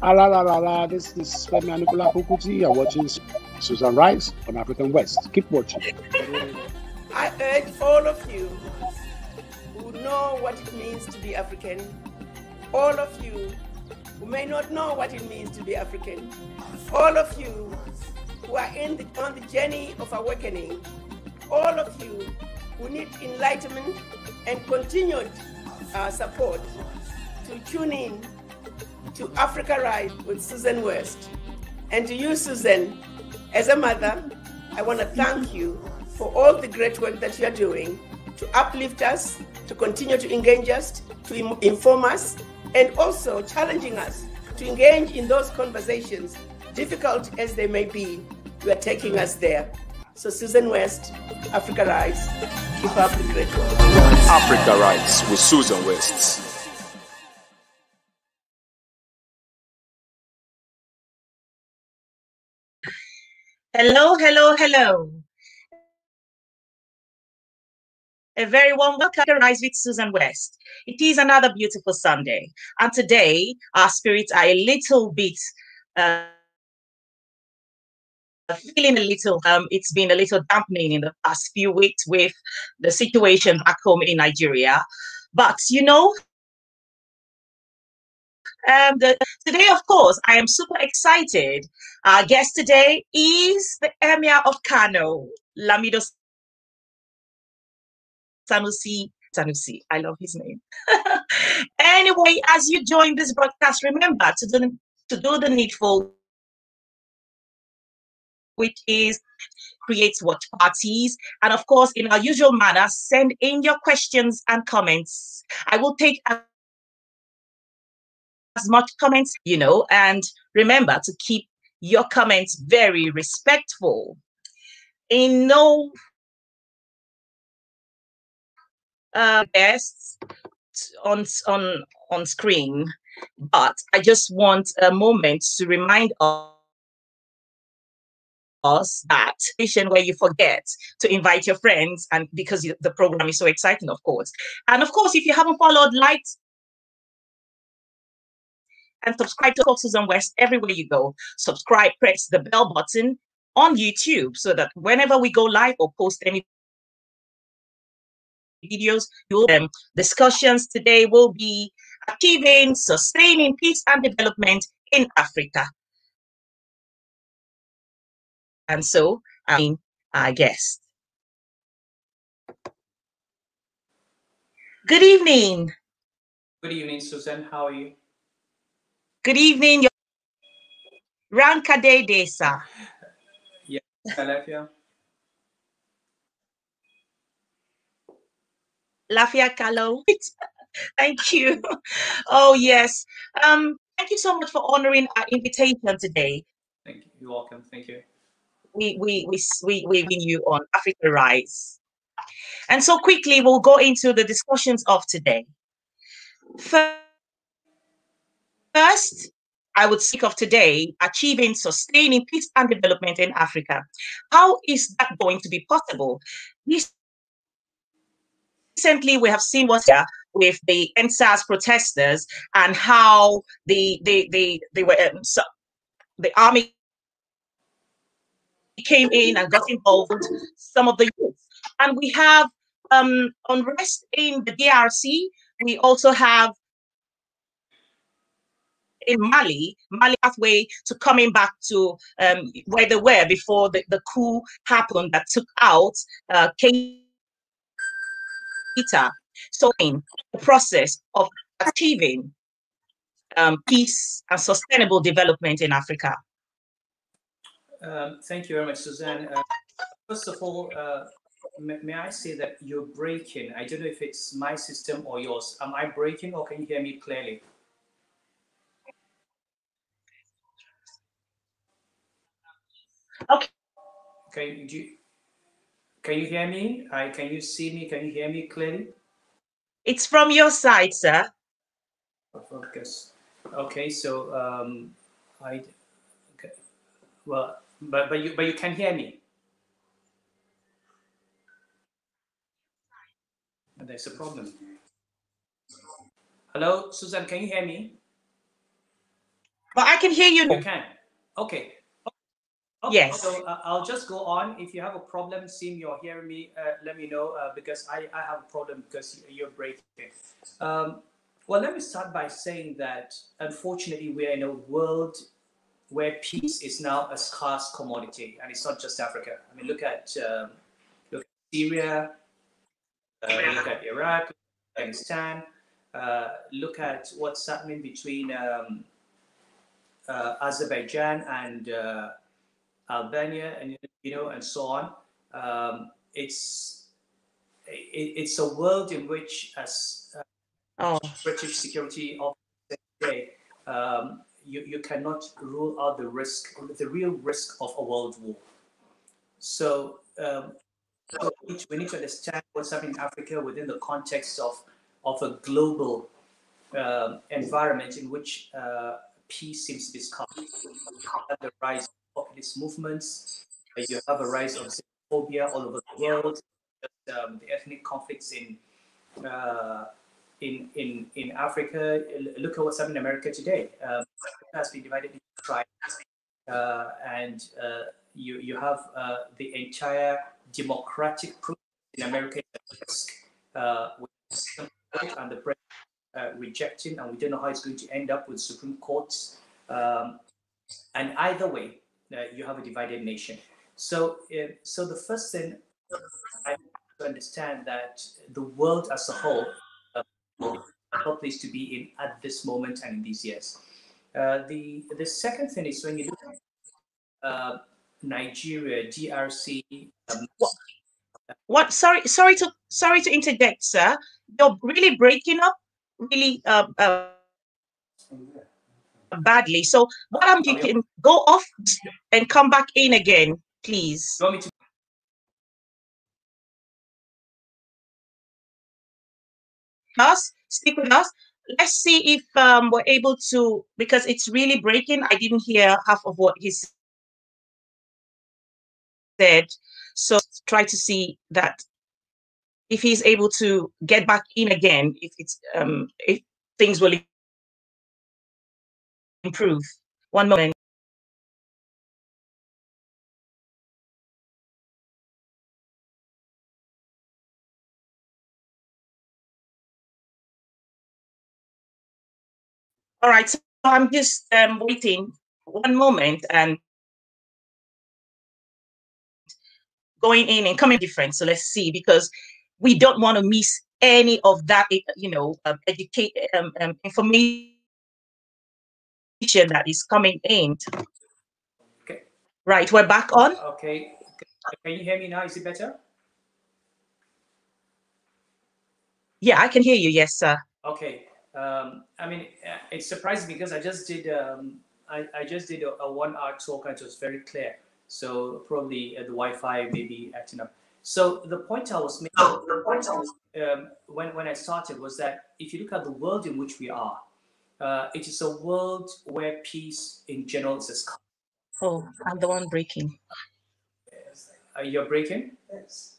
La la la la, this is Femi Anikula Kukuti. You're watching Susan Rice on African West. Keep watching. I urge all of you who know what it means to be African, all of you who may not know what it means to be African, all of you who are on the journey of awakening, all of you who need enlightenment and continued support, to tune in to Africa Rise with Susan West. And to you, Susan, as a mother, I want to thank you for all the great work that you're doing to uplift us, to continue to engage us, to inform us, and also challenging us to engage in those conversations, difficult as they may be. You are taking us there. So Susan West, Africa Rise, keep up the great work. Africa Rise with Susan West. Hello, hello, hello. A very warm welcome to Rise with Susan West. It is another beautiful Sunday, and today our spirits are a little bit feeling a little. It's been a little dampening in the past few weeks with the situation back home in Nigeria, but you know. Today, of course, I am super excited. Our guest today is the Emir of Kano, Lamido Sanusi. I love his name. Anyway, as you join this broadcast, remember to do the needful, which is create watch parties. And of course, in our usual manner, send in your questions and comments. I will take as much comments, and remember to keep your comments very respectful. In no guests on screen, but I just want a moment to remind us that where you forget to invite your friends, and because the program is so exciting, of course. And of course, if you haven't followed, like and subscribe to Susan West everywhere you go. Subscribe, press the bell button on YouTube so that whenever we go live or post any videos, discussions today will be achieving, sustaining peace and development in Africa. And so, I'm our guest. Good evening. Good evening, Susan. How are you? Good evening. Rankade Desa. Yeah, Lafia. Lafia Kalo. Thank you. Oh, yes. Thank you so much for honoring our invitation today. Thank you. You're welcome. Thank you. We bring you on Africa Rise. And so quickly, we'll go into the discussions of today. First, I would speak of today, achieving, sustaining peace and development in Africa. How is that going to be possible? Recently, we have seen what's here with the NSAS protesters and how they were the army came in and got involved with some of the youth. And we have unrest in the DRC. We also have in Mali pathway to coming back to where they were before the coup happened that took out Keita. So in the process of achieving peace and sustainable development in Africa. Thank you very much, Suzanne. First of all, may I say that you're breaking? I don't know if it's my system or yours. Am I breaking, or can you hear me clearly? Okay. Can you hear me? Can you see me? Can you hear me clearly? It's from your side, sir. Focus. Okay, so okay. Well, but you can hear me. There's a problem. Hello, Susan, can you hear me? But I can hear you. You can. Okay. Okay, Yes. so I'll just go on. If you have a problem, Sim, you're hearing me, let me know because I have a problem because you're breaking. Well, let me start by saying that unfortunately, we're in a world where peace is now a scarce commodity, and it's not just Africa. I mean, look at Syria, look at Iraq, Afghanistan, look at what's happening between Azerbaijan and Albania, and and so on. It's a world in which, as British security officer say, you cannot rule out the real risk of a world war. So, we need to understand what's happening in Africa within the context of a global environment in which peace seems to be scarce. The rise of populist movements, you have a rise of xenophobia all over the world, the ethnic conflicts in Africa. Look at what's happening in America today. America has been divided into tribes, and you have the entire democratic process in America at risk, and the president rejecting, and we don't know how it's going to end up with Supreme Courts. And either way, you have a divided nation. So the first thing I have to understand that the world as a whole is a place to be in at this moment and in these years. The second thing is when you look at Nigeria, DRC. What? Sorry to interject, sir. You're really breaking up, really badly. So what you can go off and come back in again, please. You want me to? Stick with us. Let's see if we're able to, because it's really breaking. I didn't hear half of what he said. So try to see that if he's able to get back in again, if things will improve. One moment. All right, so I'm just waiting one moment and going in and coming different. So let's see, because we don't want to miss any of that, information that is coming in. Okay. Right, we're back on. Okay. Can you hear me now? Is it better? Yeah, I can hear you. Yes, sir. Okay. I mean, it's surprising because I just did I just did a 1 hour talk and it was very clear. So probably the Wi-Fi may be acting up. So the point I was making when I started was that if you look at the world in which we are, it is a world where peace in general is scarce. Oh, I'm the one breaking. You're breaking? Yes.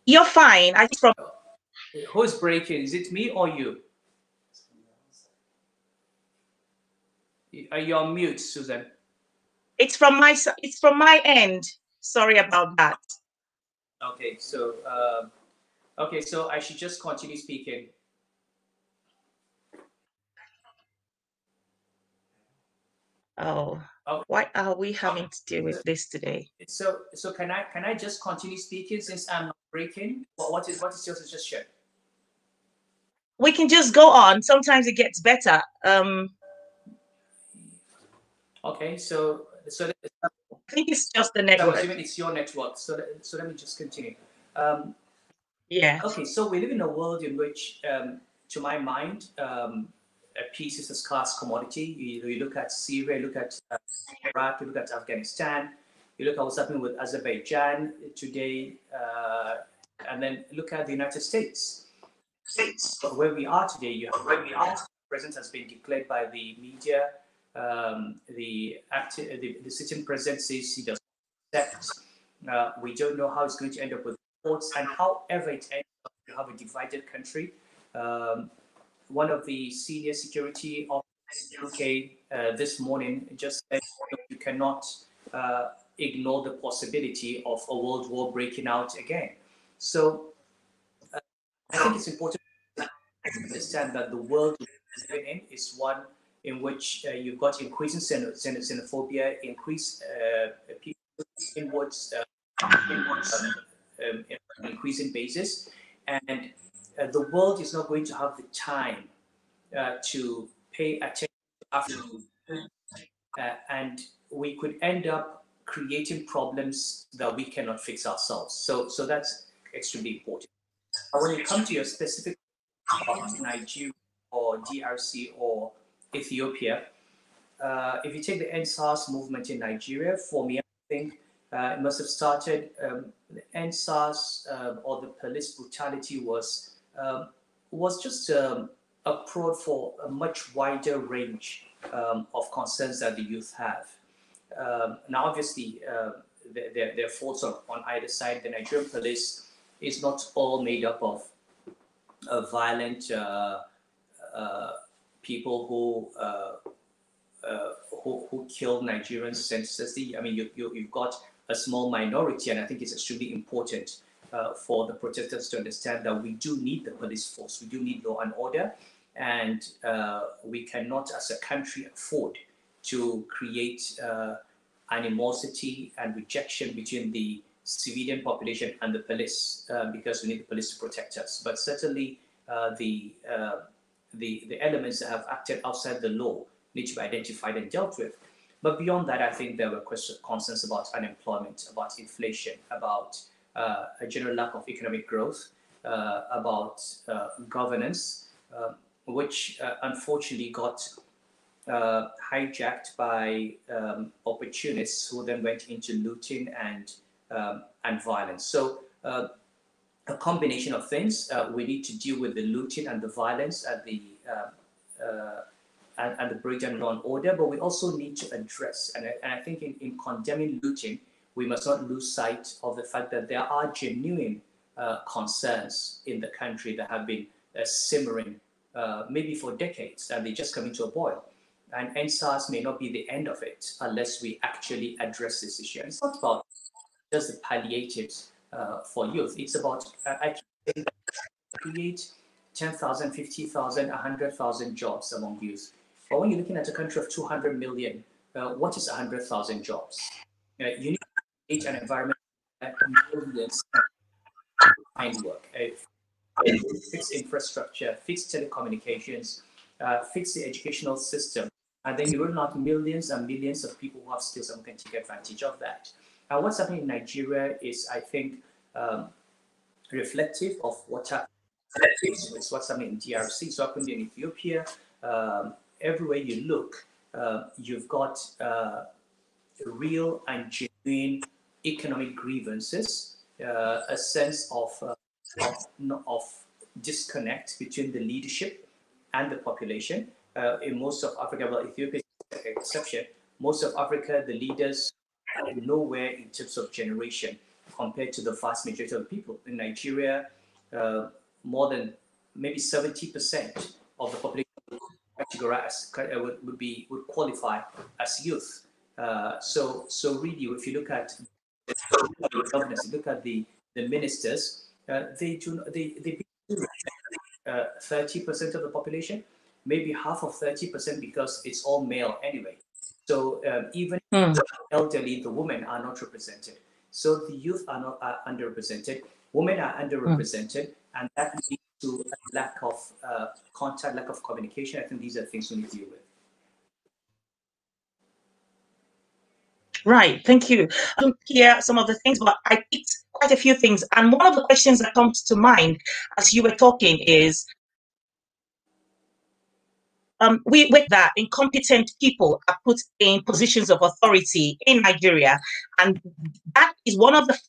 You're fine. I just from. Who's breaking? Is it me or you? Are you on mute, Susan? It's from my. It's from my end. Sorry about that. Okay, so so I should just continue speaking. Oh, why are we having to deal with this today? So can I just continue speaking since I'm not breaking? What is your suggestion? We can just go on. Sometimes it gets better. Okay, so I think it's just the network. I'm assuming it's your network. So let me just continue. Yeah. Okay, so we live in a world in which, to my mind, peace is a scarce commodity. You look at Syria, you look at Iraq, you look at Afghanistan, you look at what's happening with Azerbaijan today, and then look at the United States. But where we are today, you have the president has been declared by the media. The sitting president says he doesn't accept. We don't know how it's going to end up with courts, and however it ends up, you have a divided country. one of the senior security officers in the UK this morning just said you cannot ignore the possibility of a world war breaking out again. So I think it's important to understand that the world we're living in is one in which you've got increasing xenophobia, increased people inwards, increasing basis, and the world is not going to have the time to pay attention to Africa, and we could end up creating problems that we cannot fix ourselves. So that's extremely important. But when it comes to your specific Nigeria or DRC or Ethiopia, if you take the EndSARS movement in Nigeria, for me, I think it must have started, the EndSARS or the police brutality was just a prod for a much wider range of concerns that the youth have. Now, obviously, there are faults on either side. The Nigerian police is not all made up of violent people who kill Nigerians senselessly. I mean, you've got a small minority, and I think it's extremely important for the protesters to understand that we do need the police force, we do need law and order, and we cannot, as a country, afford to create animosity and rejection between the civilian population and the police, because we need the police to protect us. But certainly, the elements that have acted outside the law need to be identified and dealt with. But beyond that, I think there were concerns about unemployment, about inflation, about a general lack of economic growth, about governance, which unfortunately got hijacked by opportunists who then went into looting and violence. So a combination of things. We need to deal with the looting and the violence and the breakdown in law and order, but we also need to address, and I think in condemning looting, we must not lose sight of the fact that there are genuine concerns in the country that have been simmering maybe for decades, and they just coming to a boil. And EndSARS may not be the end of it unless we actually address this issue. And it's not about just the palliatives for youth. It's about actually create 10,000, 50,000, 100,000 jobs among youth. But when you're looking at a country of 200 million, what is 100,000 jobs? You need to create an environment that millions find work. Fix infrastructure, fix telecommunications, fix the educational system, and then you will have millions and millions of people who have skills and can take advantage of that. And what's happening in Nigeria is, I think, reflective of what's happening in DRC, it's happening in Ethiopia. Everywhere you look, you've got real and genuine economic grievances, a sense of disconnect between the leadership and the population. In most of Africa, well, Ethiopia is an exception. Most of Africa, the leaders are nowhere in terms of generation compared to the vast majority of people. In Nigeria, more than maybe 70% of the population would qualify as youth. So really, if you look at the governors, look at the ministers, they 30% of the population, maybe half of 30% because it's all male anyway. So even the elderly, the women are not represented. So the youth are not underrepresented. Women are underrepresented, and that leads to a lack of contact, lack of communication. I think these are things we need to deal with. Right, thank you. I don't hear some of the things, but I picked quite a few things. And one of the questions that comes to mind as you were talking is, we that incompetent people are put in positions of authority in Nigeria, and that is one of the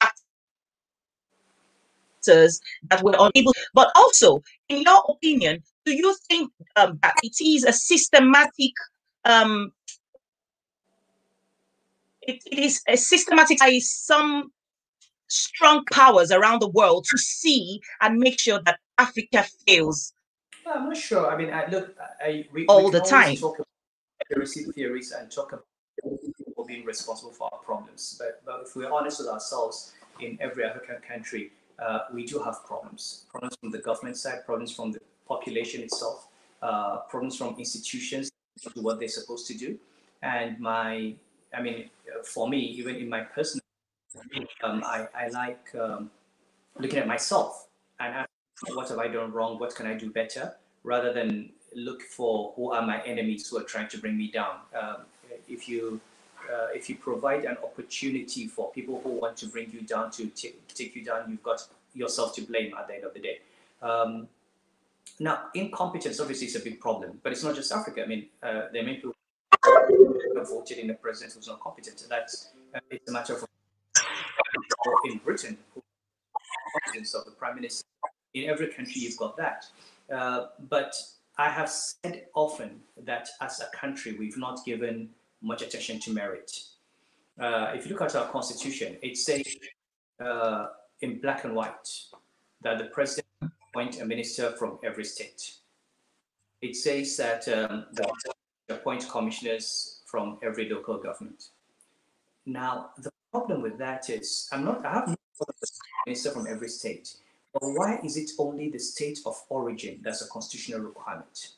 factors that we're unable. But also, in your opinion, do you think that it is a systematic it is a systematic by some strong powers around the world to see and make sure that Africa fails? I'm not sure. I mean, we all can the time. talk about conspiracy theories and talk about people being responsible for our problems. But if we're honest with ourselves, in every African country, we do have problems. Problems from the government side, problems from the population itself, problems from institutions to do what they're supposed to do. And for me, even in my personal, I like looking at myself and asking, what have I done wrong? What can I do better? Rather than look for who are my enemies who are trying to bring me down. If you provide an opportunity for people who want to bring you down to take you down, you've got yourself to blame at the end of the day. Now, incompetence obviously is a big problem, but it's not just Africa. I mean, there are many people who voted in a president who's not competent. It's a matter of in Britain, competence of the prime minister. In every country, you've got that. But I have said often that as a country, we've not given much attention to merit. If you look at our constitution, it says in black and white that the president appoint a minister from every state. It says that they appoint commissioners from every local government. Now, the problem with that is, I have no minister from every state, but why is it only the state of origin that's a constitutional requirement?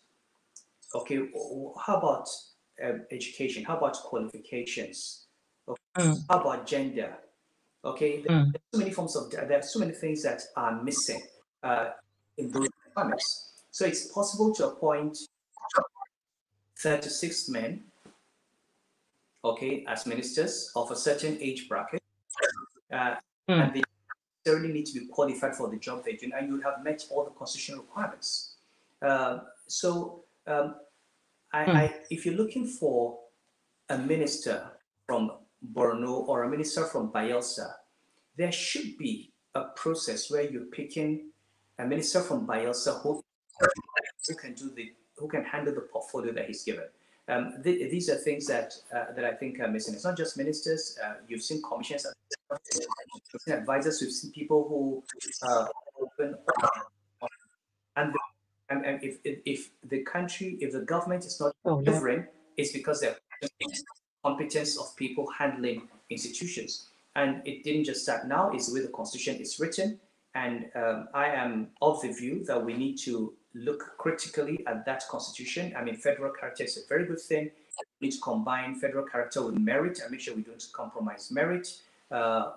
Okay, how about education? How about qualifications? Okay. How about gender? Okay, there are so many forms of, there are so many things that are missing in those requirements. So it's possible to appoint 36 men, okay, as ministers of a certain age bracket, and they necessarily need to be qualified for the job they do, and you would have met all the constitutional requirements. If you're looking for a minister from Borno or a minister from Bayelsa, there should be a process where you're picking a minister from Bayelsa who can handle the portfolio that he's given. These are things that I think are missing. It's not just ministers. You've seen commissions, you've seen advisors, you've seen people who open. And if the government is not delivering, it's because they're competence of people handling institutions. And it didn't just start now, it's the way the Constitution is written. And I am of the view that we need to look critically at that Constitution. I mean, federal character is a very good thing. We need to combine federal character with merit and make sure we don't compromise merit.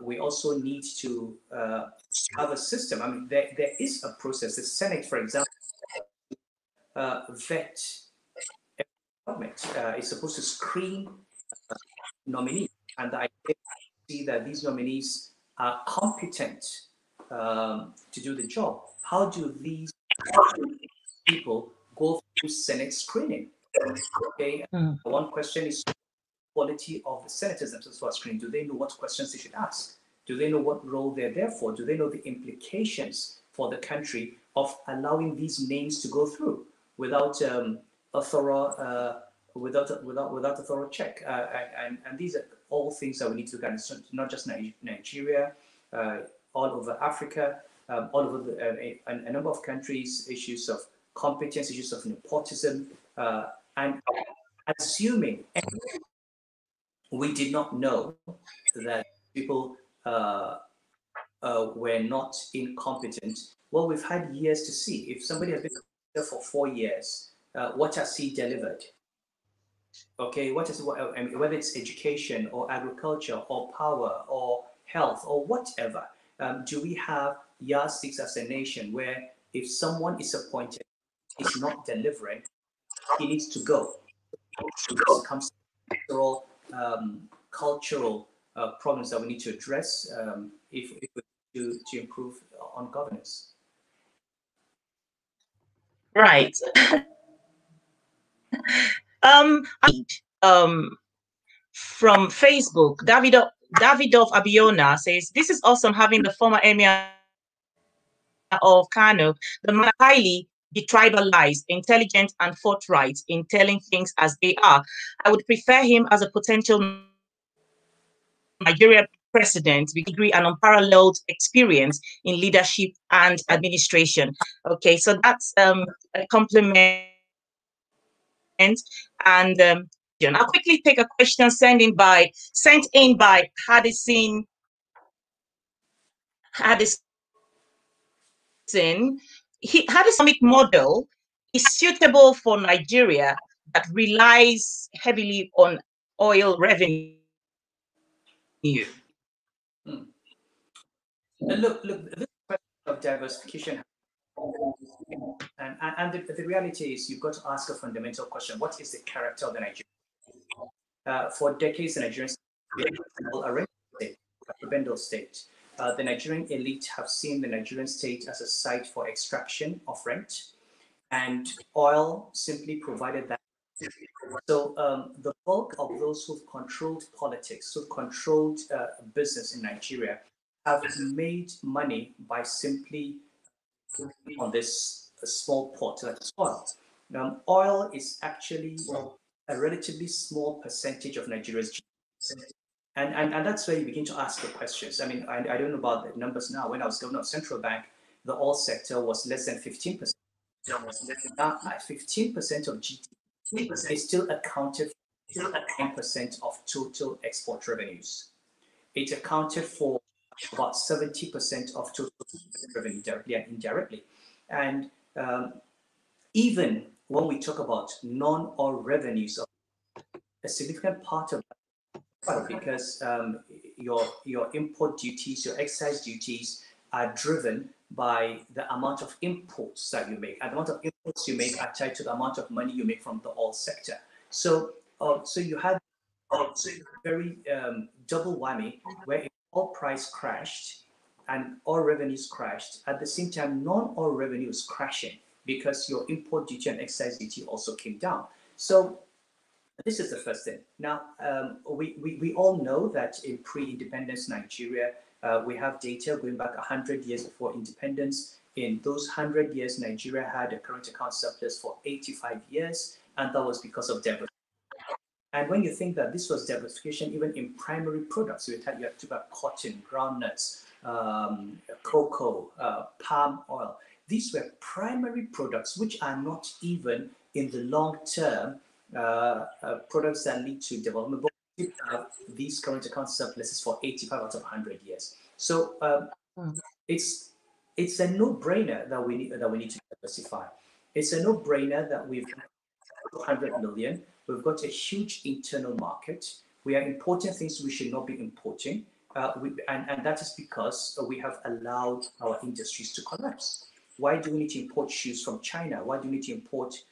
We also need to have a system. I mean, there is a process. The Senate, for example, vet government is supposed to screen nominees, and I see that these nominees are competent to do the job. How do these people go through Senate screening? Okay, one question is quality of the senators themselves who are screening. Do they know what questions they should ask? Do they know what role they're there for? Do they know the implications for the country of allowing these names to go through without a thorough check? And these are all things that we need to look at. It's not just Nigeria, all over Africa, all over a number of countries, issues of competence, issues of nepotism, and assuming we did not know that people were not incompetent. Well, we've had years to see. If somebody has been there for 4 years, what has he delivered? Okay, whether it's education or agriculture or power or health or whatever, do we have yardsticks as a nation where if someone is appointed, is not delivering, he needs to go? It comes to cultural problems that we need to address if to improve on governance. Right. From Facebook, Davidov Abiona says, "This is awesome having the former emir of Kano, the man highly detribalized, intelligent, and forthright in telling things as they are. I would prefer him as a potential Nigerian precedent, degree, and unparalleled experience in leadership and administration. Okay, so that's a compliment. And I'll quickly take a question sent in by Haddison. Haddison economic model is suitable for Nigeria that relies heavily on oil revenue. Look, this question of diversification, and the reality is you've got to ask a fundamental question: what is the character of the Nigerian? For decades, the Nigerian state, a prebendal state. The Nigerian elite have seen the Nigerian state as a site for extraction of rent, and oil simply provided that. So the bulk of those who've controlled politics, who've controlled business in Nigeria, have made money by simply on this small pot, like oil. Oil is actually a relatively small percentage of Nigeria's GDP. And that's where you begin to ask the questions. I mean, I don't know about the numbers now. When I was governor of Central Bank, the oil sector was less than 15%. Now, 15% of GDP is still accounted for 9% of total export revenues. It accounted for about 70% of total revenue, directly and indirectly. And even when we talk about non-oil revenues, a significant part of that, because your import duties, your excise duties are driven by the amount of imports that you make. And the amount of imports you make are tied to the amount of money you make from the oil sector. So you had a very double whammy where oil price crashed and oil revenues crashed. At the same time, non-oil revenue is crashing because your import duty and excise duty also came down. So this is the first thing. Now, we all know that in pre-independence Nigeria, we have data going back 100 years before independence. In those 100 years, Nigeria had a current account surplus for 85 years, and that was because of diversification. And when you think that this was diversification, even in primary products, you have to about cotton, groundnuts, cocoa, palm oil. These were primary products which are not even in the long term products that lead to development. But we have these current account surpluses for 85 out of 100 years. So it's a no-brainer that we need to diversify. It's a no-brainer that we've got 100 million. We've got a huge internal market. We are importing things we should not be importing. And that is because we have allowed our industries to collapse. Why do we need to import shoes from China? Why do we need to import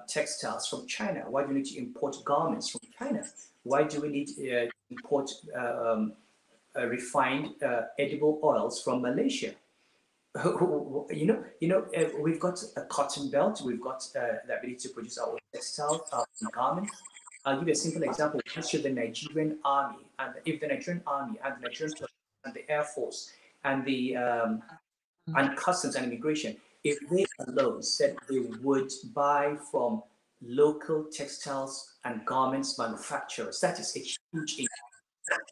textiles from China? Why do we need to import garments from China? Why do we need to import refined edible oils from Malaysia? We've got a cotton belt. We've got the ability to produce our own textiles, garments. I'll give you a simple example. Why should the Nigerian army, and if the Nigerian army and the Nigerian and the Air Force and the and customs and immigration, if they alone said they would buy from local textiles and garments manufacturers, that is a huge increase.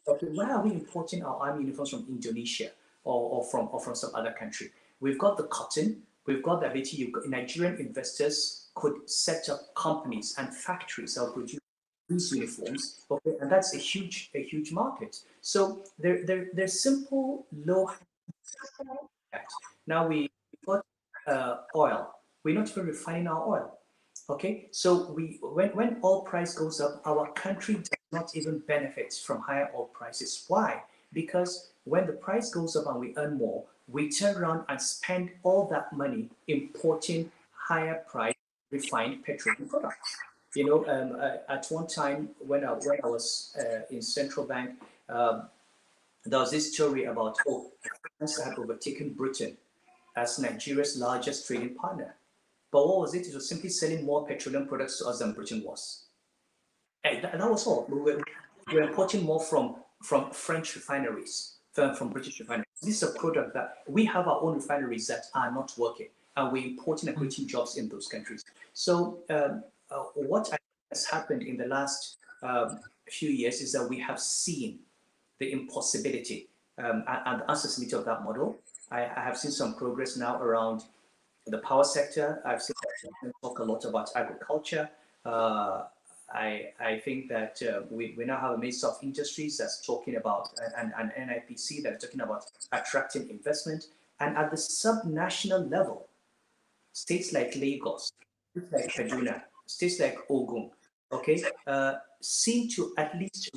Okay, why are we importing our army uniforms from Indonesia or from some other country? We've got the cotton, we've got the ability. Nigerian investors could set up companies and factories that produce these uniforms, okay, and that's a huge market. So they're simple, low. Now we've got oil. We're not even refining our oil. Okay, so when oil price goes up, our country does not even benefit from higher oil prices. Why? Because when the price goes up and we earn more, we turn around and spend all that money importing higher price refined petroleum products. At one time when I was in Central Bank, there was this story about France had overtaken Britain as Nigeria's largest trading partner. But what was it? It was simply selling more petroleum products to us than Britain was. And that was all. We were importing more from French refineries, from British refineries. This is a product that we have our own refineries that are not working, and we're importing and creating jobs in those countries. So what has happened in the last few years is that we have seen the impossibility and the accessibility of that model. I have seen some progress now around the power sector. I've seen them talk a lot about agriculture. I think that we now have a Minister of Industries that's talking about, and NIPC that's talking about attracting investment. And at the sub-national level, states like Lagos, states like Kaduna, states like Ogun, okay, seem to at least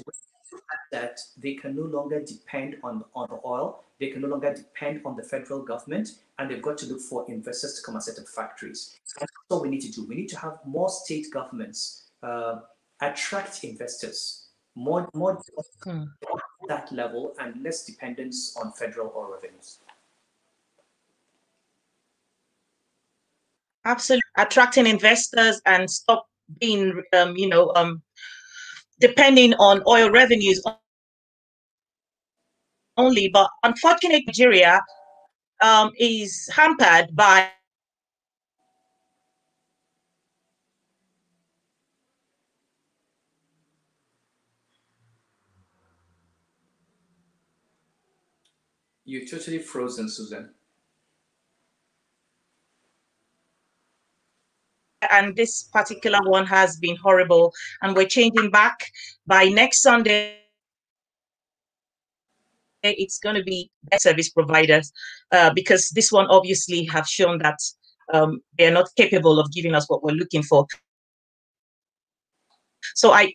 that they can no longer depend on oil, they can no longer depend on the federal government, and they've got to look for investors to come and set up factories. That's what we need to do. We need to have more state governments attract investors, more that level, and less dependence on federal oil revenues. Absolutely, attracting investors and stop being, depending on oil revenues only. But unfortunately, Nigeria is hampered by You're totally frozen, Susan. And this particular one has been horrible, and we're changing back. By next Sunday, it's going to be service providers, because this one obviously have shown that they're not capable of giving us what we're looking for. So I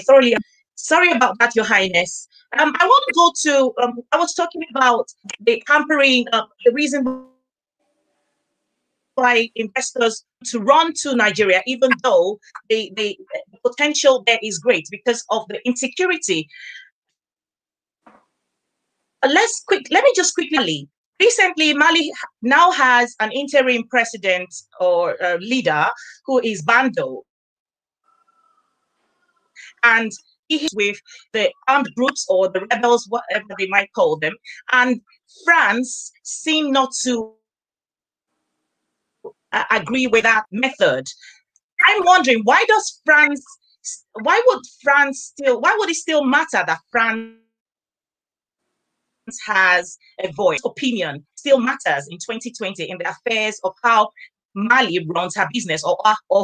thoroughly, sorry about that, Your Highness. I want to go to, I was talking about the hampering, the reason why investors to run to Nigeria, even though the potential there is great because of the insecurity. Let me just quickly. Recently, Mali now has an interim president or leader who is Bando. And he is with the armed groups or the rebels, whatever they might call them. And France seem not to agree with that method. I'm wondering, why would it still matter that France has a voice, opinion still matters in 2020 in the affairs of how Mali runs her business, or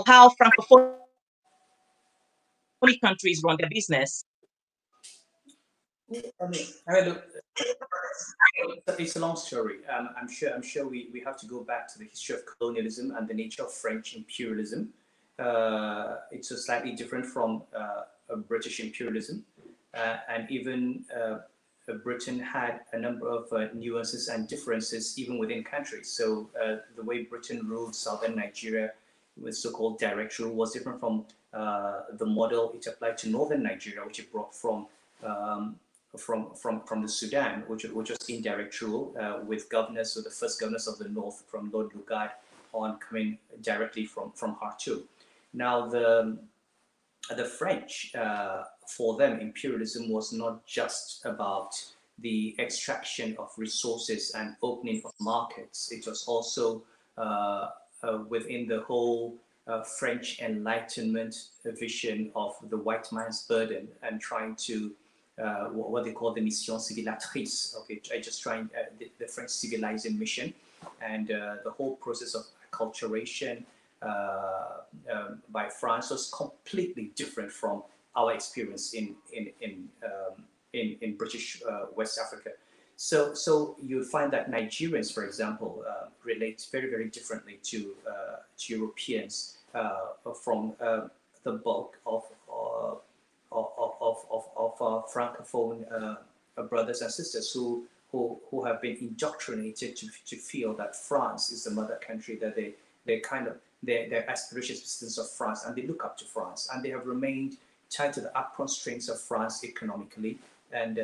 how Francophone countries run their business? I mean, look, it's a long story. I'm sure we have to go back to the history of colonialism and the nature of French imperialism. It's a slightly different from British imperialism, and even Britain had a number of nuances and differences even within countries. So the way Britain ruled southern Nigeria with so-called direct rule was different from the model it applied to northern Nigeria, which it brought from the Sudan, which was indirect rule with governors, so the first governors of the north from Lord Lugard on coming directly from Khartoum. Now the French, for them, imperialism was not just about the extraction of resources and opening of markets. It was also within the whole French Enlightenment vision of the white man's burden and trying to what they call the mission civilisatrice. Okay, I just trying the French civilizing mission, and the whole process of acculturation by France was completely different from our experience in British West Africa. So you find that Nigerians, for example, relate very, very differently to Europeans from the bulk of Francophone brothers and sisters who have been indoctrinated to feel that France is the mother country, that they're aspirations citizens of France, and they look up to France, and they have remained tied to the upfront strengths of France economically, and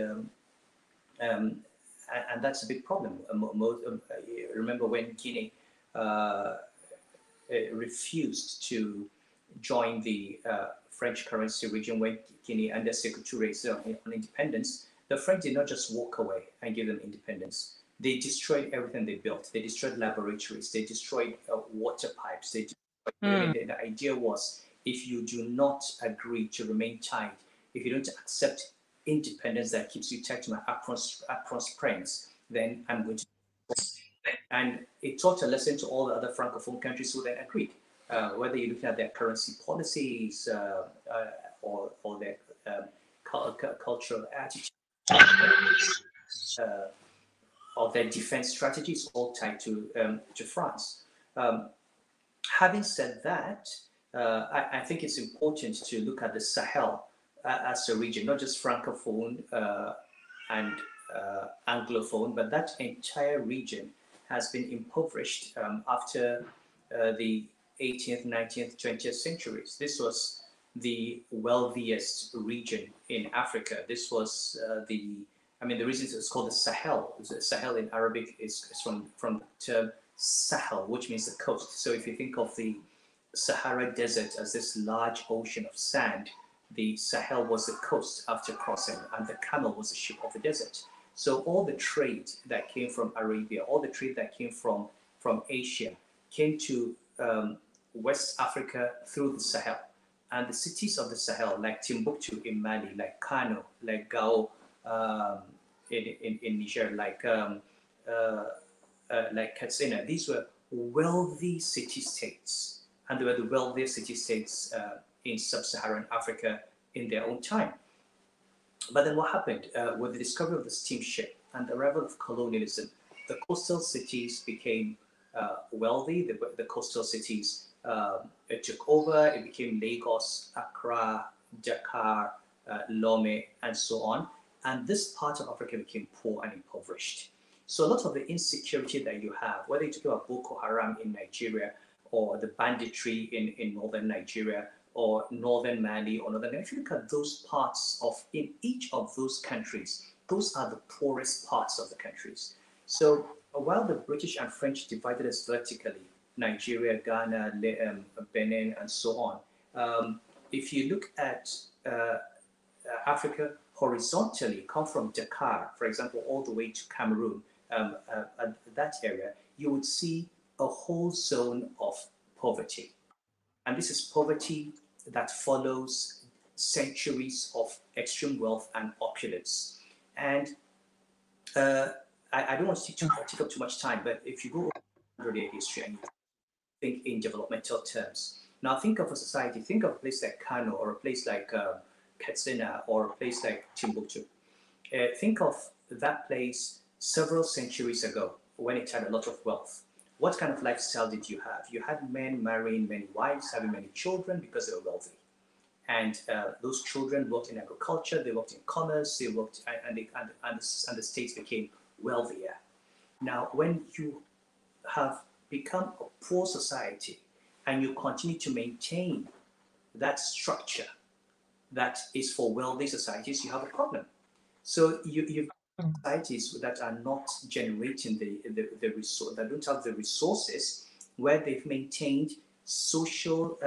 that's a big problem. Remember when Guinea refused to join the French currency region, when Guinea under Sékou Touré's on independence, the French did not just walk away and give them independence. They destroyed everything they built. They destroyed laboratories. They destroyed water pipes. They destroyed, the idea was, if you do not agree to remain tied, if you don't accept independence that keeps you tied to my upfront springs, then I'm going to. And it taught a lesson to all the other Francophone countries who then agreed. Whether you're looking at their currency policies or their cultural attitude or their defense strategies, all tied to France. Having said that, I think it's important to look at the Sahel as a region, not just Francophone and Anglophone, but that entire region has been impoverished after the 18th, 19th, 20th centuries. This was the wealthiest region in Africa. This was the reason it's called the Sahel. Sahel in Arabic is from the term Sahel, which means the coast. So if you think of the Sahara Desert as this large ocean of sand, the Sahel was the coast after crossing, and the camel was the ship of the desert. So all the trade that came from Arabia, all the trade that came from Asia, came to West Africa through the Sahel. And the cities of the Sahel, like Timbuktu in Mali, like Kano, like Gao in Niger, like Katsina, these were wealthy city-states. And they were the wealthiest city-states in sub-Saharan Africa in their own time. But then what happened with the discovery of the steamship and the arrival of colonialism, the coastal cities became wealthy. The coastal cities took over. It became Lagos, Accra, Dakar, Lomé, and so on. And this part of Africa became poor and impoverished. So a lot of the insecurity that you have, whether you're talking about Boko Haram in Nigeria, or the banditry in northern Nigeria, or northern Mali, or northern, if you look at those parts in each of those countries, those are the poorest parts of the countries. So while the British and French divided us vertically, Nigeria, Ghana, Benin, and so on, if you look at Africa horizontally, come from Dakar, for example, all the way to Cameroon, that area, you would see a whole zone of poverty. And this is poverty that follows centuries of extreme wealth and opulence. And I don't want to take up too much time, but if you go over their history and you think in developmental terms, now think of a society, think of a place like Kano, or a place like Katsina, or a place like Timbuktu. Think of that place several centuries ago when it had a lot of wealth. What kind of lifestyle did you have? You had men marrying many wives, having many children because they were wealthy. And those children worked in agriculture, they worked in commerce, they worked, and the states became wealthier. Now, when you have become a poor society and you continue to maintain that structure that is for wealthy societies, you have a problem. So you've societies that are not generating the resource, that don't have the resources, where they've maintained social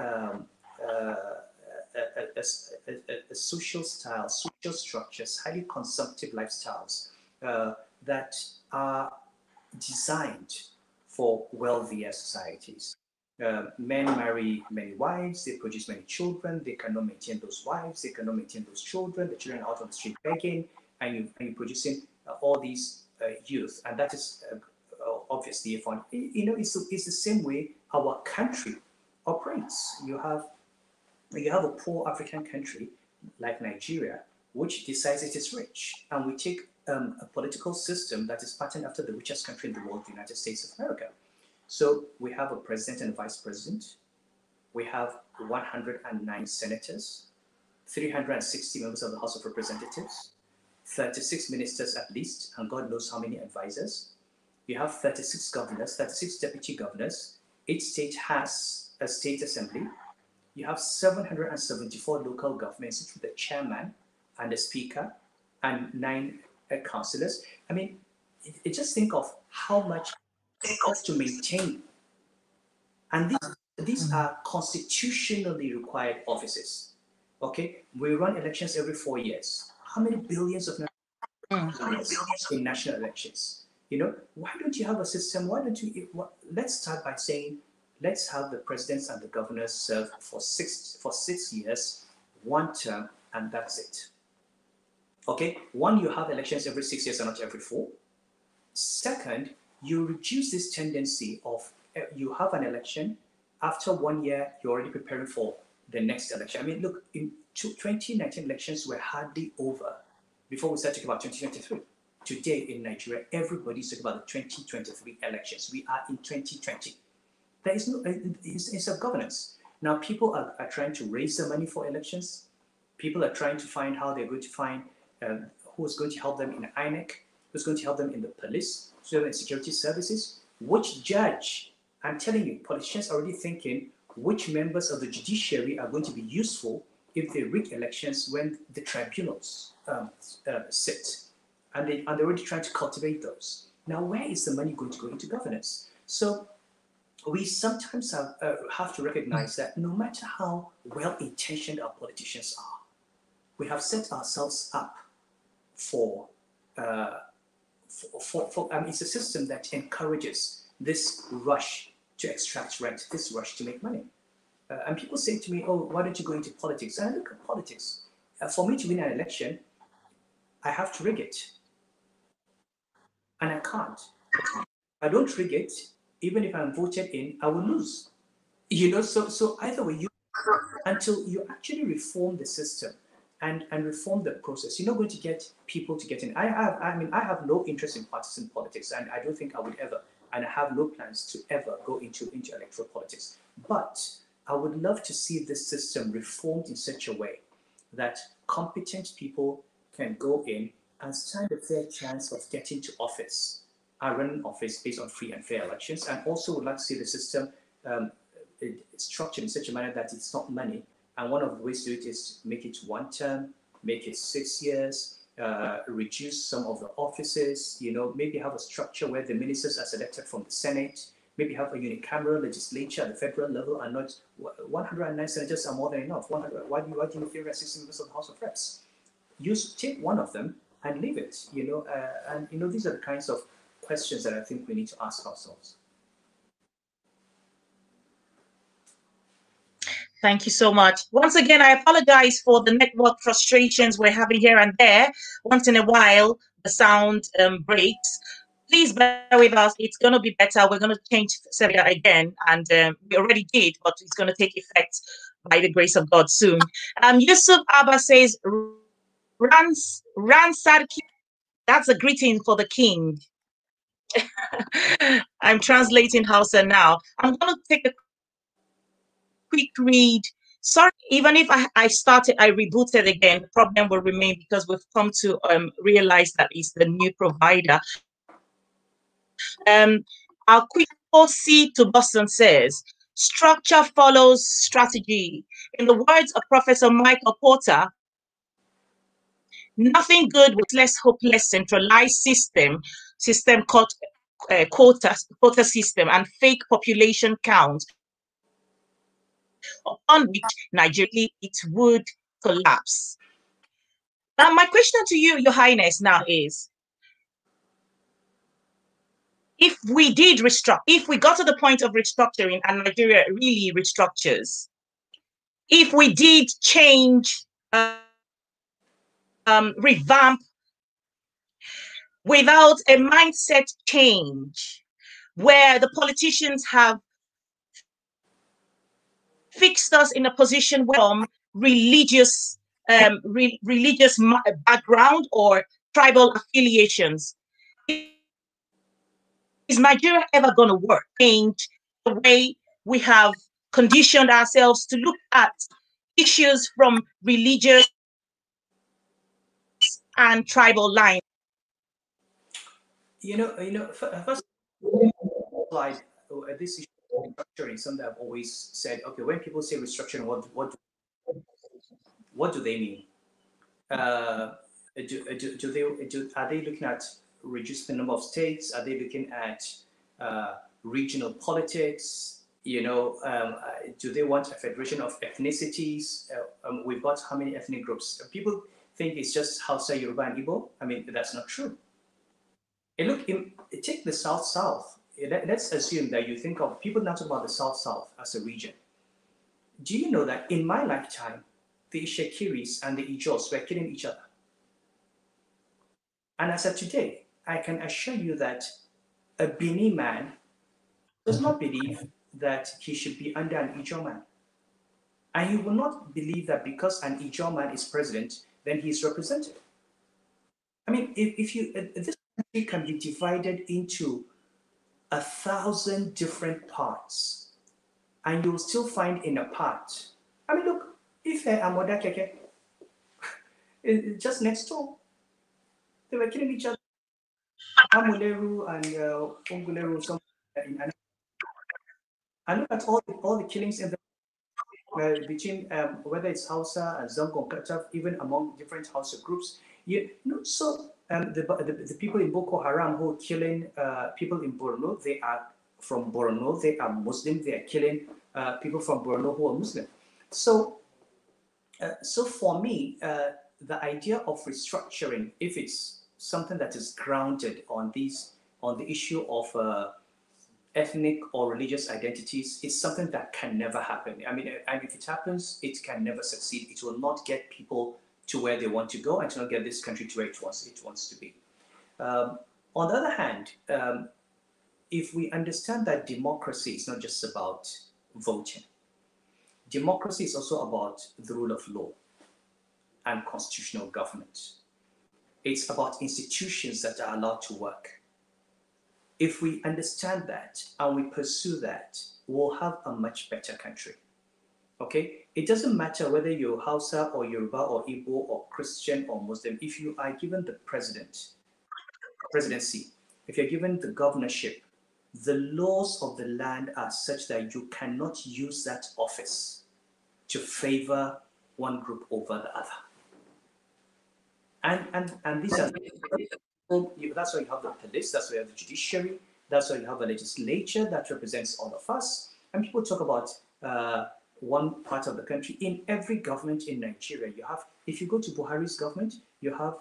a social style, social structures, highly consumptive lifestyles that are designed for wealthier societies. Men marry many wives, they produce many children, they cannot maintain those wives, they cannot maintain those children, the children are out on the street begging, and you're producing all these youth, and that is obviously a fun. It's the same way our country operates. You have a poor African country like Nigeria, which decides it is rich, and we take a political system that is patterned after the richest country in the world, the United States of America. So we have a president and a vice president. We have 109 senators, 360 members of the House of Representatives, 36 ministers at least, and God knows how many advisors. You have 36 governors, 36 deputy governors. Each state has a state assembly. You have 774 local governments with a chairman and a speaker and 9 councillors. I mean, just think of how much it costs to maintain. And these are constitutionally required offices. Okay, we run elections every 4 years. How many billions of in national elections? Why don't you have a system? Why don't you? Let's start by saying, let's have the presidents and the governors serve for 6 years, 1 term, and that's it. Okay, one, you have elections every 6 years and not every 4. Second, you reduce this tendency of you have an election, after 1 year, you're already preparing for the next election. I mean, look, in 2019 elections were hardly over before we started talking about 2023. Today in Nigeria, everybody's talking about the 2023 elections. We are in 2020. There is no it's of governance. Now, people are trying to raise the money for elections. People are trying to find how they're going to find who's going to help them in INEC, who's going to help them in the police, civil and security services, which judge. I'm telling you, politicians are already thinking which members of the judiciary are going to be useful if they rig elections when the tribunals sit. And they're already trying to cultivate those. Now, where is the money going to go into governance? So we sometimes have to recognize that no matter how well-intentioned our politicians are, we have set ourselves up for I mean, it's a system that encourages this rush to extract rent, this rush to make money. And people say to me, oh, why don't you go into politics? And I look at politics. For me to win an election, I have to rig it. And I can't. If I don't rig it, even if I'm voted in, I will lose. You know, so either way, until you actually reform the system and reform the process, you're not going to get people to get in. I have no interest in partisan politics, and I don't think I would ever, and I have no plans to ever go into electoral politics. But I would love to see this system reformed in such a way that competent people can go in and stand a fair chance of getting to office. I run an office based on free and fair elections, and also would like to see the system structured in such a manner that it's not money. And one of the ways to do it is make it 1 term, make it 6 years, reduce some of the offices, you know, maybe have a structure where the ministers are selected from the Senate, maybe have a unicameral legislature at the federal level, and not 109 senators are more than enough. 100, why do you need 360 members of the House of Reps? You take one of them and leave it, you know, and you know, these are the kinds of questions that I think we need to ask ourselves. Thank you so much. Once again, I apologize for the network frustrations we're having here and there. Once in a while, the sound breaks. Please bear with us. It's going to be better. We're going to change Serbia again, and we already did, but it's going to take effect by the grace of God soon. Yusuf Abba says, Ransarki, that's a greeting for the king. I'm translating Hausa now. I'm going to take a quick read. Sorry, even if I started, I rebooted again, the problem will remain because we've come to realize that it's the new provider. Our quick OC to Boston says, structure follows strategy. In the words of Professor Michael Porter, nothing good with less hopeless centralized system called quota system and fake population count, on which Nigeria it would collapse. Now, my question to you, Your Highness, now is, if we did restructure, if we got to the point of restructuring and Nigeria really restructures, if we did change, revamp, without a mindset change, where the politicians have fixed us in a position from religious background or tribal affiliations, is Nigeria ever going to work? Change the way we have conditioned ourselves to look at issues from religious and tribal lines. You know, first slide, this issue of restructuring, something I've always said. Okay, when people say restructuring, what do they mean? Are they looking at reducing the number of states? Are they looking at regional politics? You know, do they want a federation of ethnicities? We've got how many ethnic groups? People think it's just Hausa, Yoruba, and Igbo. I mean, that's not true. And look, take the South. Let's assume that you think of people now talk about the South as a region. Do you know that in my lifetime, the Ishekiris and the Ijos were killing each other? And as of today, I can assure you that a Bini man does not believe that he should be under an Ijaw man. And he will not believe that because an Ijaw man is president, then he is represented. I mean, if this country can be divided into 1,000 different parts, and you'll still find in a part. I mean, look, if Amoda Keke, just next door, they were killing each other. Amuleru and Unguleru, and look at all the killings in the between whether it's Hausa and Zongo, Kataf, even among different Hausa groups. So the people in Boko Haram who are killing people in Borno, they are from Borno, they are Muslim, they are killing people from Borno who are Muslim. So, so for me, the idea of restructuring, if it's something that is grounded on the issue of ethnic or religious identities, is something that can never happen. I mean, and if it happens, it can never succeed. It will not get people to where they want to go, and to not get this country to where it wants to be. On the other hand, if we understand that democracy is not just about voting, democracy is also about the rule of law and constitutional government. It's about institutions that are allowed to work. If we understand that and we pursue that, we'll have a much better country. Okay? It doesn't matter whether you're Hausa or Yoruba or Igbo or Christian or Muslim. If you are given the presidency, if you're given the governorship, the laws of the land are such that you cannot use that office to favor one group over the other. And these are, that's why you have the police, that's why you have the judiciary, that's why you have a legislature that represents all of us. And people talk about one part of the country. In every government in Nigeria, you have, if you go to Buhari's government, you have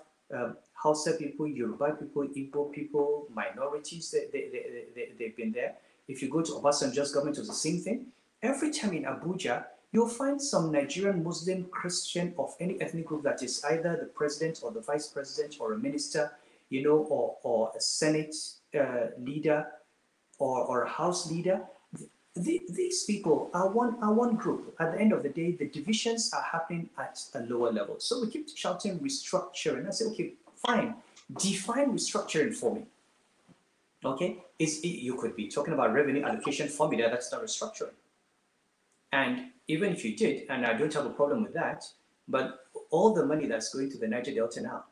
Hausa people, Yoruba people, Igbo people, minorities, they've been there. If you go to Obasanjo's government, it was the same thing. Every time in Abuja, you'll find some Nigerian Muslim, Christian, of any ethnic group that is either the president or the vice president or a minister, or a Senate leader or a House leader. These people are one group. At the end of the day, the divisions are happening at a lower level. So we keep shouting restructuring. I say, okay, fine. Define restructuring for me. Okay? You could be talking about revenue allocation formula. That's not restructuring. And even if you did, and I don't have a problem with that, but all the money that's going to the Niger Delta now,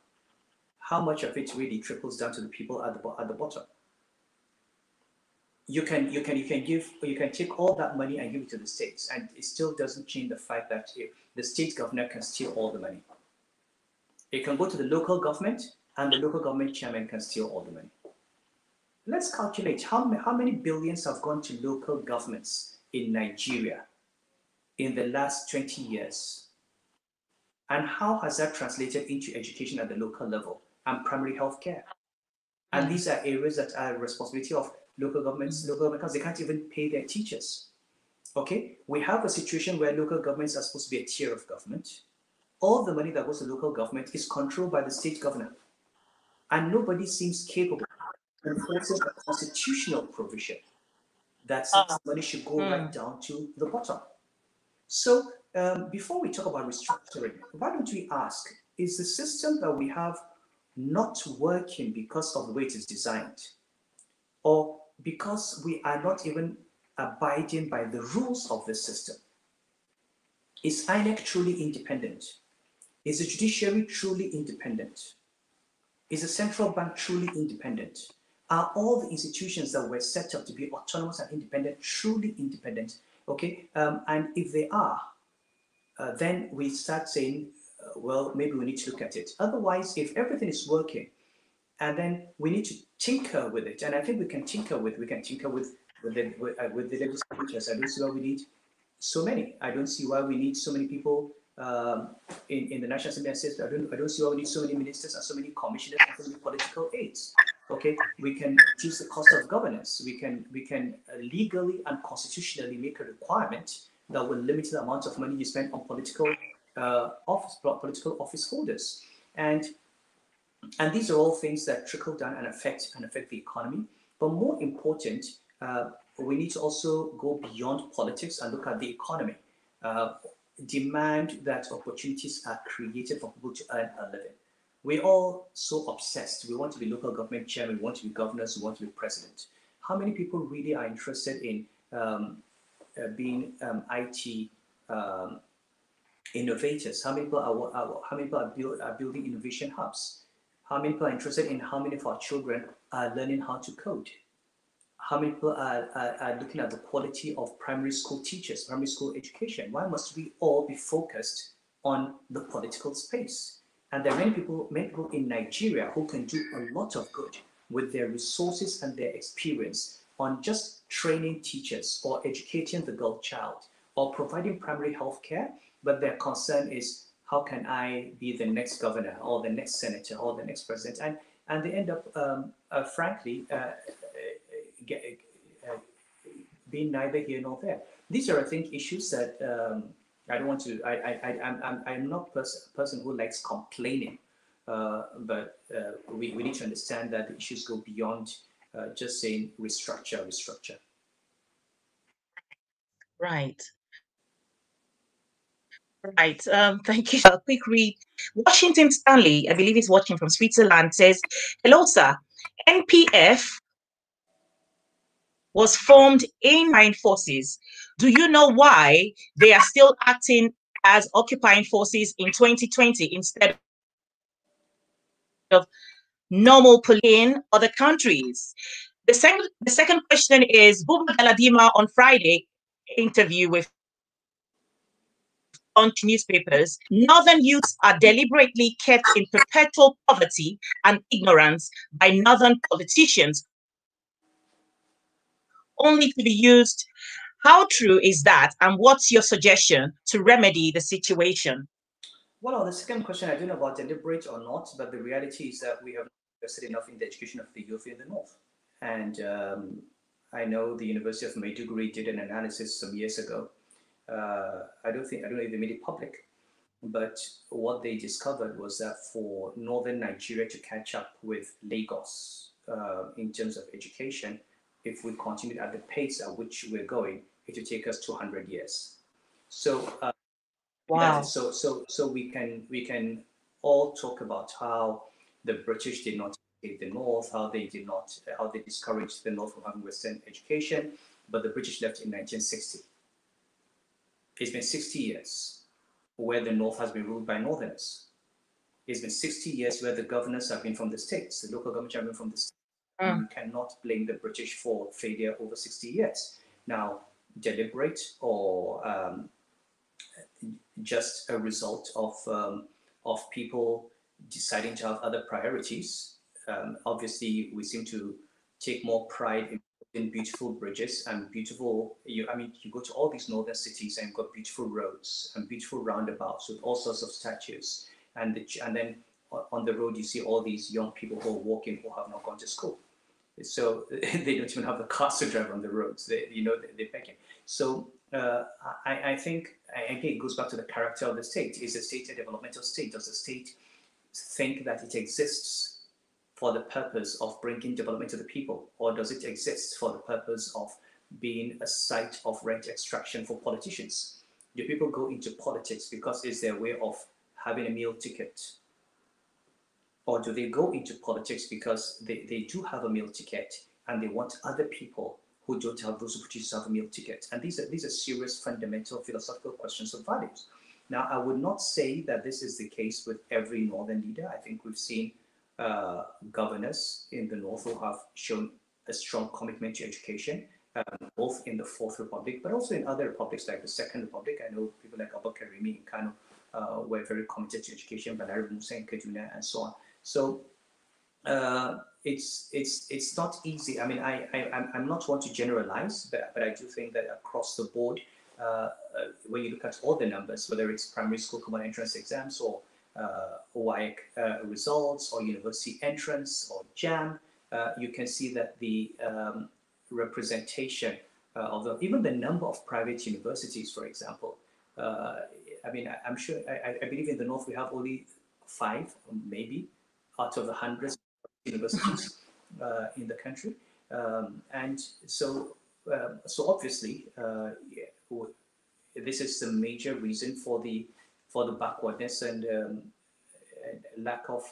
how much of it really trickles down to the people at the bottom? You can take all that money and give it to the states, and it still doesn't change the fact that the state governor can steal all the money. It can go to the local government, and the local government chairman can steal all the money. Let's calculate how many billions have gone to local governments in Nigeria in the last 20 years. And how has that translated into education at the local level and primary health care? And these are areas that are responsibility of local governments, because they can't even pay their teachers. Okay, we have a situation where local governments are supposed to be a tier of government. All the money that goes to local government is controlled by the state governor. And nobody seems capable of enforcing a constitutional provision that says money should go right down to the bottom. So before we talk about restructuring, why don't we ask, is the system that we have not working because of the way it is designed? Or because we are not even abiding by the rules of the system? Is INEC truly independent? Is the judiciary truly independent? Is the central bank truly independent? Are all the institutions that were set up to be autonomous and independent truly independent? Okay, and if they are, then we start saying, well, maybe we need to look at it. Otherwise, if everything is working, and then we need to tinker with it, and I think we can tinker with the legislatures. I don't see why we need so many. I don't see why we need so many people in the National Assembly and States. I don't see why we need so many ministers and so many commissioners and so many political aides. Okay, we can reduce the cost of governance. We can legally and constitutionally make a requirement that will limit the amount of money you spend on political office holders. And And these are all things that trickle down and affect the economy. But more important, we need to also go beyond politics and look at the economy. Demand that opportunities are created for people to earn a living. We're all so obsessed. We want to be local government chairman, we want to be governors, we want to be president. How many people really are interested in being IT innovators? How many people are building innovation hubs? How many people are interested in how many of our children are learning how to code? How many people are looking at the quality of primary school teachers, primary school education? Why must we all be focused on the political space? And there are many people in Nigeria who can do a lot of good with their resources and their experience on just training teachers or educating the girl child or providing primary health care, but their concern is, how can I be the next governor or the next senator or the next president? And they end up, frankly, being neither here nor there. These are, I think, issues that I don't want to. I'm not a person who likes complaining, but we need to understand that the issues go beyond just saying restructure. Right. Right. Thank you. A quick read. Washington Stanley, I believe he's watching from Switzerland, says, "Hello, sir. NPF was formed in Occupying Forces. Do you know why they are still acting as occupying forces in 2020 instead of normal police in other countries?" The second question is, Buba Galadima on Friday interview with Punch newspapers, northern youths are deliberately kept in perpetual poverty and ignorance by northern politicians, only to be used. How true is that? And what's your suggestion to remedy the situation? Well, on the second question, I don't know about deliberate or not, but the reality is that we have not invested enough in the education of the youth in the north. And I know the University of Maiduguri did an analysis some years ago. I don't know if they made it public, but what they discovered was that for northern Nigeria to catch up with Lagos in terms of education, if we continue at the pace at which we're going, it will take us 200 years. So, wow. So we can all talk about how the British did not take the North, how they discouraged the North from having Western education, but the British left in 1960. It's been 60 years where the North has been ruled by Northerners. It's been 60 years where the governors have been from the states, the local government have been from the states. You cannot blame the British for failure over 60 years. Now, deliberate or just a result of people deciding to have other priorities. Obviously, we seem to take more pride in beautiful bridges and beautiful. You go to all these northern cities and you've got beautiful roads and beautiful roundabouts with all sorts of statues, and then on the road you see all these young people who are walking who have not gone to school, so they don't even have the cars to drive on the roads. They're begging. So I think again it goes back to the character of the state. Is the state a developmental state? Does the state think that it exists for the purpose of bringing development to the people, or does it exist for the purpose of being a site of rent extraction for politicians? Do people go into politics because it's their way of having a meal ticket? Or do they go into politics because they do have a meal ticket and they want other people who don't have those opportunities to have a meal ticket? And these are serious, fundamental philosophical questions of values. Now, I would not say that this is the case with every northern leader. I think we've seen governors in the north who have shown a strong commitment to education, both in the Fourth Republic, but also in other republics like the Second Republic. I know people like Abba Karimi in Kano were very committed to education, Balari Musa in Kaduna, and so on. So it's not easy. I mean, I'm not one to generalize, but I do think that across the board, when you look at all the numbers, whether it's primary school common entrance exams or WAEC results or university entrance or JAM, you can see that the representation of even the number of private universities, for example. I mean, I'm sure, I believe in the North we have only 5, maybe. out of the hundreds of universities in the country. And so obviously, this is the major reason for the backwardness and lack of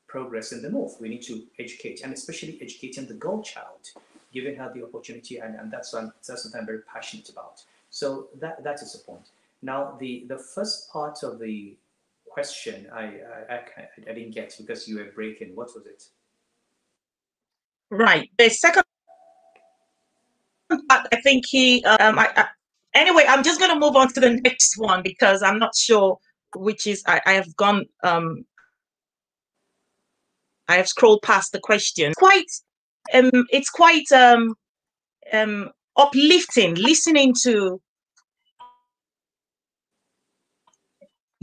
progress in the north. We need to educate, and especially educating the girl child, giving her the opportunity, and that's what I'm very passionate about. So that is the point. Now, the first part of the question I didn't get because you were breaking. What was it? Right. The second part, I think anyway, I'm just going to move on to the next one because I'm not sure which is, I have gone, I have scrolled past the question. It's quite uplifting listening to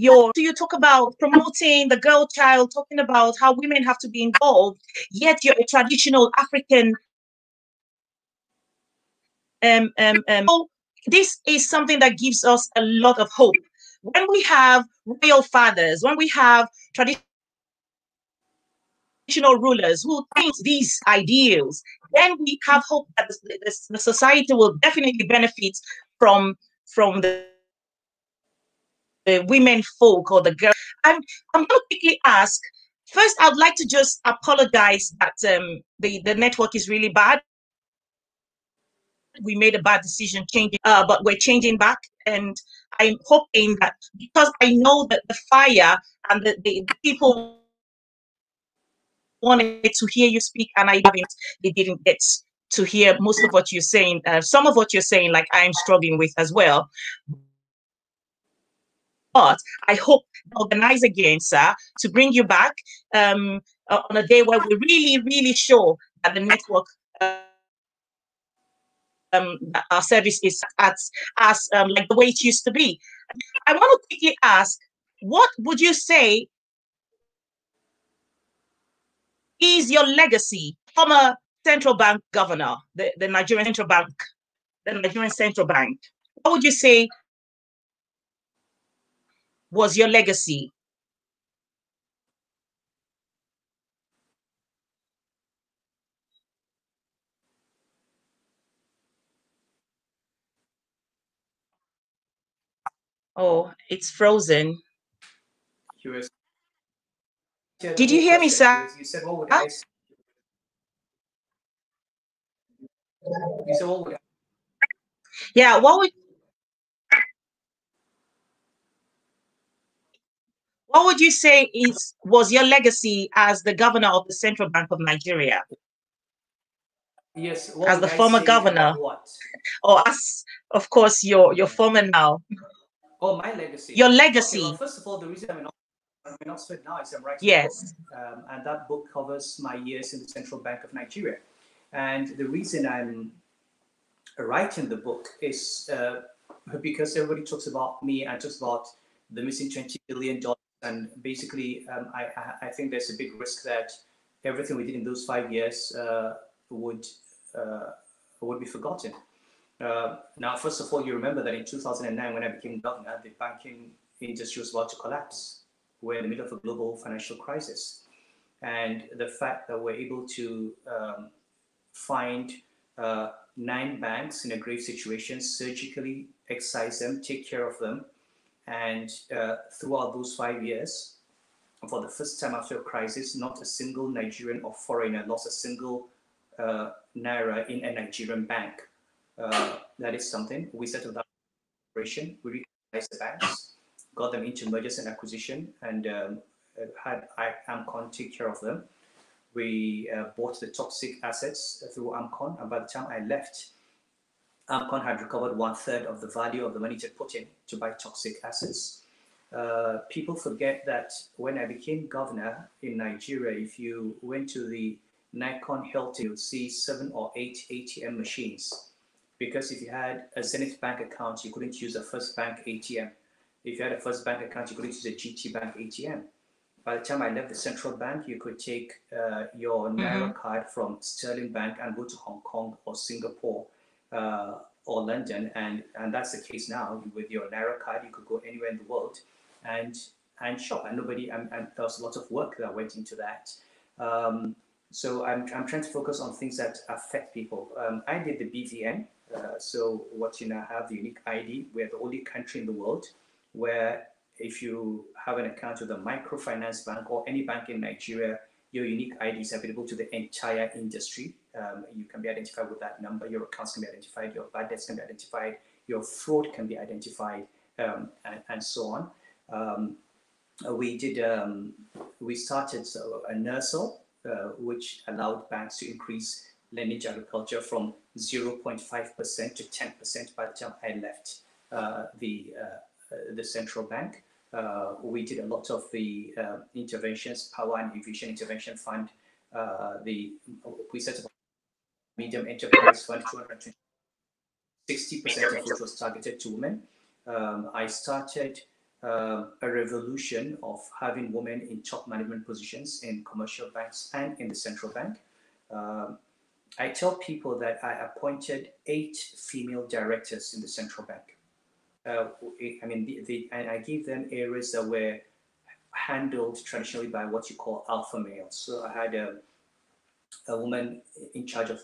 you talk about promoting the girl child, talking about how women have to be involved, yet you're a traditional African. So this is something that gives us a lot of hope. When we have royal fathers, when we have traditional rulers who think these ideals, then we have hope that the society will definitely benefit from the women folk or the girls. I'm going to quickly ask. First, I would like to just apologize that the network is really bad. We made a bad decision changing, but we're changing back, and I'm hoping that because I know that the fire and the people wanted to hear you speak, and they didn't get to hear most of what you're saying. Some of what you're saying, like I'm struggling with as well. But I hope to organize again, sir, to bring you back on a day where we're really, really sure that the network, our service is as like the way it used to be. I want to quickly ask, what would you say is your legacy from a central bank governor, the Nigerian central bank, What would you say was your legacy? Oh, it's frozen. Did you hear me, sir? You said, what would I say? You said, what would I? Yeah, what would you say was your legacy as the governor of the Central Bank of Nigeria? Yes, as the former governor, or as, of course, your former now. Oh, my legacy. Your legacy. Okay, well, first of all, the reason I'm in Oxford now is I'm writing a book, and that book covers my years in the Central Bank of Nigeria. And the reason I'm writing the book is because everybody talks about me and talks about the missing $20 billion. And basically, I think there's a big risk that everything we did in those 5 years would be forgotten. Now, first of all, you remember that in 2009, when I became governor, the banking industry was about to collapse. We're in the middle of a global financial crisis. And the fact that we're able to find 9 banks in a grave situation, surgically excise them, take care of them, and throughout those 5 years, for the first time after a crisis, not a single Nigerian or foreigner lost a single naira in a Nigerian bank. That is something. We set up that operation. We reorganized the banks, got them into mergers and acquisition, and had AMCON take care of them. We bought the toxic assets through AMCON, and by the time I left, AMCON had recovered 1/3 of the value of the money it put in to buy toxic assets. People forget that when I became governor in Nigeria, if you went to the Nikon Hilton, you'd see 7 or 8 ATM machines. Because if you had a Zenith Bank account, you couldn't use a First Bank ATM. If you had a First Bank account, you couldn't use a GT Bank ATM. By the time I left the central bank, you could take your Naira card from Sterling Bank and go to Hong Kong or Singapore or London. And that's the case now. With your Naira card, you could go anywhere in the world. And and shop. And nobody, and there was a lot of work that went into that. So I'm trying to focus on things that affect people. I did the BVN. So what you now have, the unique ID. We're the only country in the world where if you have an account with a microfinance bank or any bank in Nigeria, your unique ID is available to the entire industry. You can be identified with that number. Your accounts can be identified. Your bad debts can be identified. Your fraud can be identified, and so on. We started a NERSAL, which allowed banks to increase lending to agriculture from 0.5% to 10% by the time I left the central bank. We did a lot of the interventions, Power and Innovation Intervention Fund. We set up a medium enterprise fund, 220, 60% of which was targeted to women. I started a revolution of having women in top management positions in commercial banks and in the central bank. I tell people that I appointed 8 female directors in the central bank. And I gave them areas that were handled traditionally by what you call alpha males. So I had a woman in charge of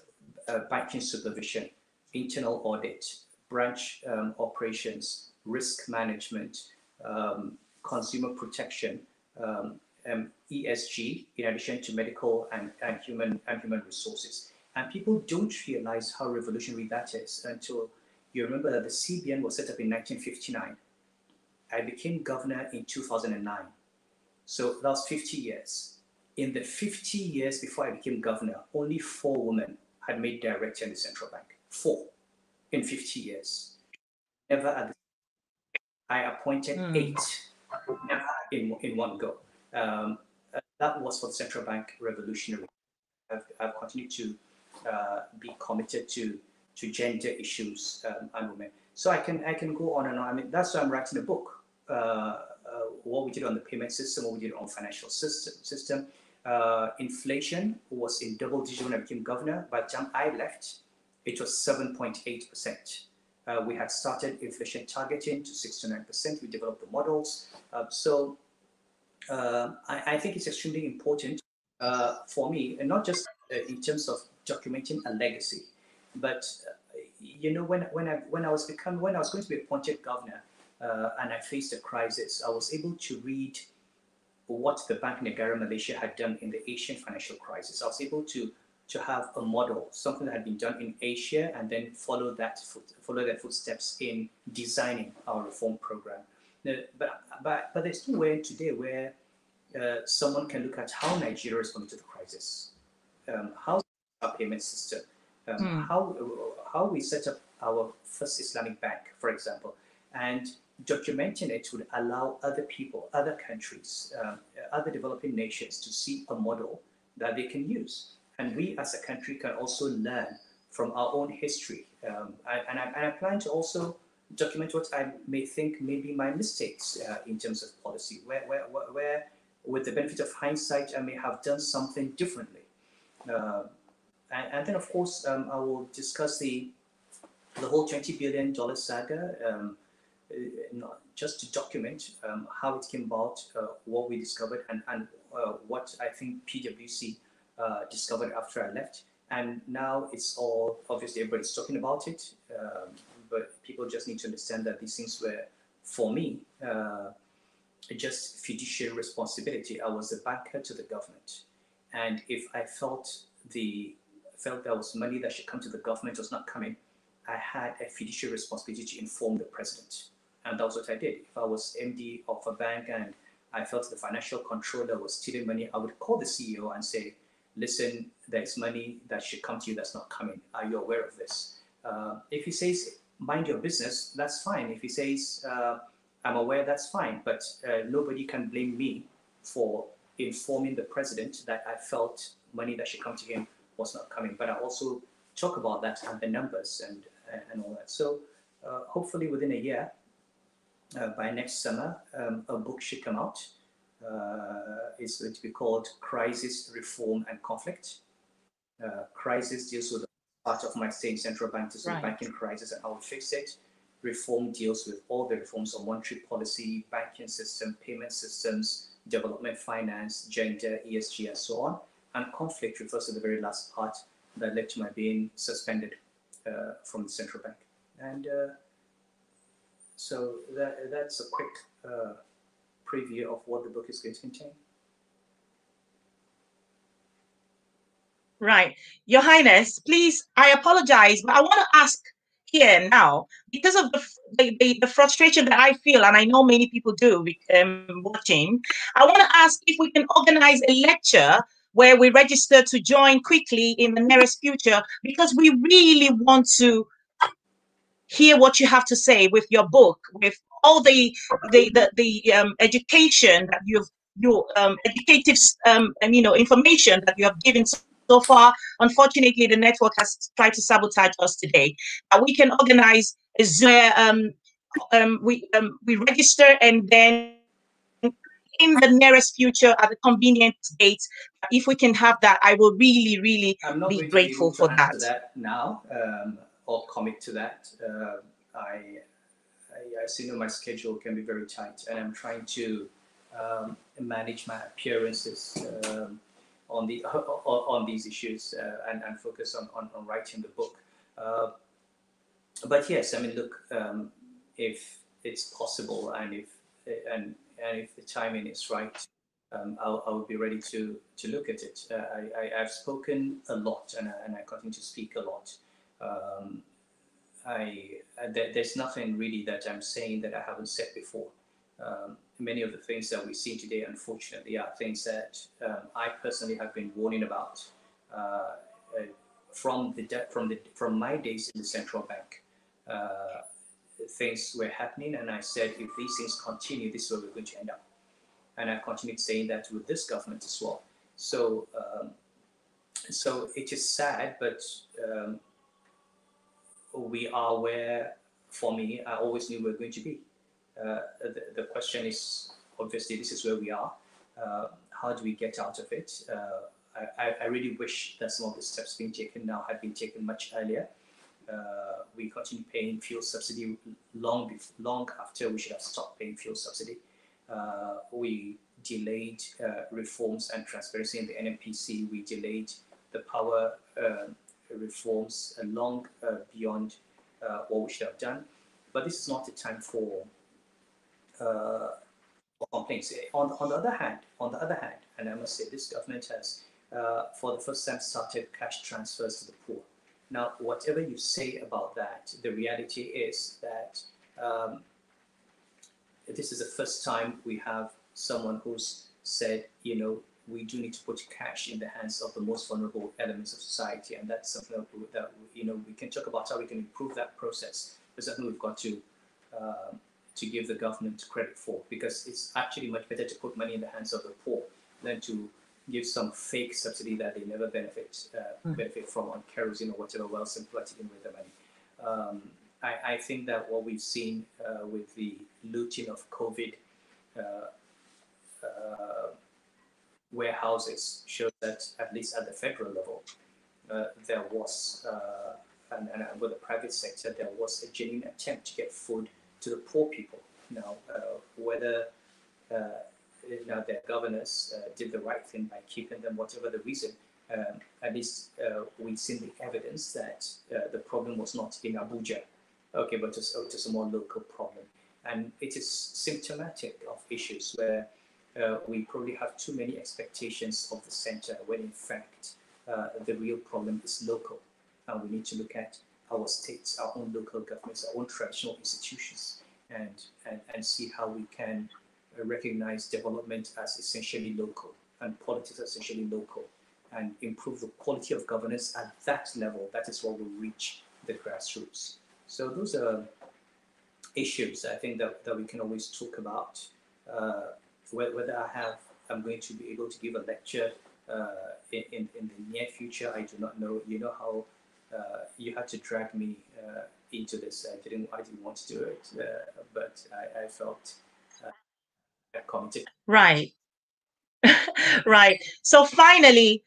banking supervision, internal audit, branch operations, risk management, consumer protection, ESG, in addition to medical and human resources. And people don't realize how revolutionary that is until you remember that the CBN was set up in 1959. I became governor in 2009. So that was 50 years. In the 50 years before I became governor, only 4 women had made director in the central bank. 4 in 50 years. Never at the I appointed 8 in one go. That was for the central bank revolutionary. I've continued to be committed to gender issues and women. So I can go on and on. I mean, that's why I'm writing a book. What we did on the payment system, what we did on financial system. Inflation was in double digit when I became governor. By the time I left, it was 7.8%. We had started inflation targeting to 6 to 9%. We developed the models. I think it's extremely important for me, and not just in terms of documenting a legacy, but when I was going to be appointed governor and I faced a crisis, I was able to read what the Bank Negara Malaysia had done in the Asian financial crisis. I was able to have a model, something that had been done in Asia, and then follow their footsteps in designing our reform program. But there's no way today where someone can look at how Nigeria responded to the crisis, how our payment system, how we set up our first Islamic bank, for example, and documenting it would allow other people, other countries, other developing nations to see a model that they can use. And we as a country can also learn from our own history. And I plan to also document what I may think may be my mistakes in terms of policy, where with the benefit of hindsight, I may have done something differently. And then, of course, I will discuss the whole $20 billion saga, just to document how it came about, what we discovered, and what I think PwC discovered after I left. And now it's all, obviously everybody's talking about it, but people just need to understand that these things were, for me, just fiduciary responsibility. I was a banker to the government. And if I felt there was money that should come to the government was not coming, I had a fiduciary responsibility to inform the president. And that was what I did. If I was MD of a bank and I felt the financial controller was stealing money, I would call the CEO and say, listen, there's money that should come to you that's not coming. Are you aware of this? If he says, mind your business, that's fine. If he says, I'm aware, that's fine. But nobody can blame me for informing the president that I felt money that should come to him was not coming. But I also talk about that and the numbers and all that. So hopefully within a year, by next summer, a book should come out. It's going to be called Crisis, Reform and Conflict. Crisis deals with part of my stay in central bank to see banking crisis and how we fix it. reform deals with all the reforms on monetary policy, banking system, payment systems, development finance, gender, ESG, and so on. And conflict refers to the very last part that led to my being suspended from the central bank. And so that's a quick preview of what the book is going to contain. Right. Your Highness, please, I apologize, but I want to ask here now, because of the frustration that I feel, and I know many people do watching, I want to ask if we can organize a lecture where we register to join quickly in the nearest future, because we really want to hear what you have to say with your book, with all the education that your educative information that you have given so far. Unfortunately, the network has tried to sabotage us today. We can organize a Zoom. We register, and then in the nearest future, at a convenient date, if we can have that, I will really, really be grateful for that. That now, or commit to that. I see my schedule can be very tight, and I'm trying to manage my appearances on these issues and focus on writing the book. But yes, I mean, look, if it's possible, and if the timing is right, I will be ready to look at it. I've spoken a lot, and I continue to speak a lot. There's nothing really that I'm saying that I haven't said before. Many of the things that we see today, unfortunately, are things that I personally have been warning about from my days in the central bank. Things were happening, and I said, if these things continue, this is where we're going to end up. And I've continued saying that with this government as well. So, so it is sad, but we are where, for me, I always knew we were going to be. The question is, obviously, this is where we are. How do we get out of it? I really wish that some of the steps being taken now had been taken much earlier. We continue paying fuel subsidy long after we should have stopped paying fuel subsidy. We delayed reforms and transparency in the NNPC. We delayed the power reforms long beyond what we should have done. But this is not the time for complaints. On the other hand, and I must say, this government has, for the first time, started cash transfers to the poor. Now, whatever you say about that, the reality is that this is the first time we have someone who's said, we do need to put cash in the hands of the most vulnerable elements of society, and that's something that we can talk about how we can improve that process. But something we've got to give the government credit for, because it's actually much better to put money in the hands of the poor than to give some fake subsidy that they never benefit from on kerosene or whatever else and flood it in with the money. I think that what we've seen with the looting of COVID warehouses shows that, at least at the federal level, there was, and with the private sector, there was a genuine attempt to get food to the poor people. Now, whether their governors did the right thing by keeping them, whatever the reason, at least we've seen the evidence that the problem was not in Abuja, okay, but just a more local problem. And it is symptomatic of issues where we probably have too many expectations of the center, when in fact the real problem is local. And we need to look at our states, our own local governments, our own traditional institutions, and see how we can recognize development as essentially local and politics as essentially local, and improve the quality of governance at that level. That is what will reach the grassroots. So those are issues I think that we can always talk about. Whether I'm going to be able to give a lecture in the near future, I do not know. You know how you had to drag me into this. I didn't want to do it, but I felt committed. Right. Right. So finally,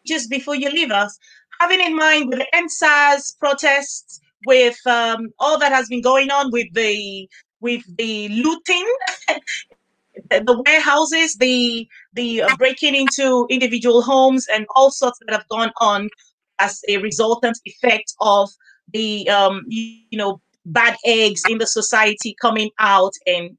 just before you leave us, having in mind with the EndSARS protests, with all that has been going on with the looting, the warehouses, the breaking into individual homes, and all sorts that have gone on as a resultant effect of the bad eggs in the society coming out. And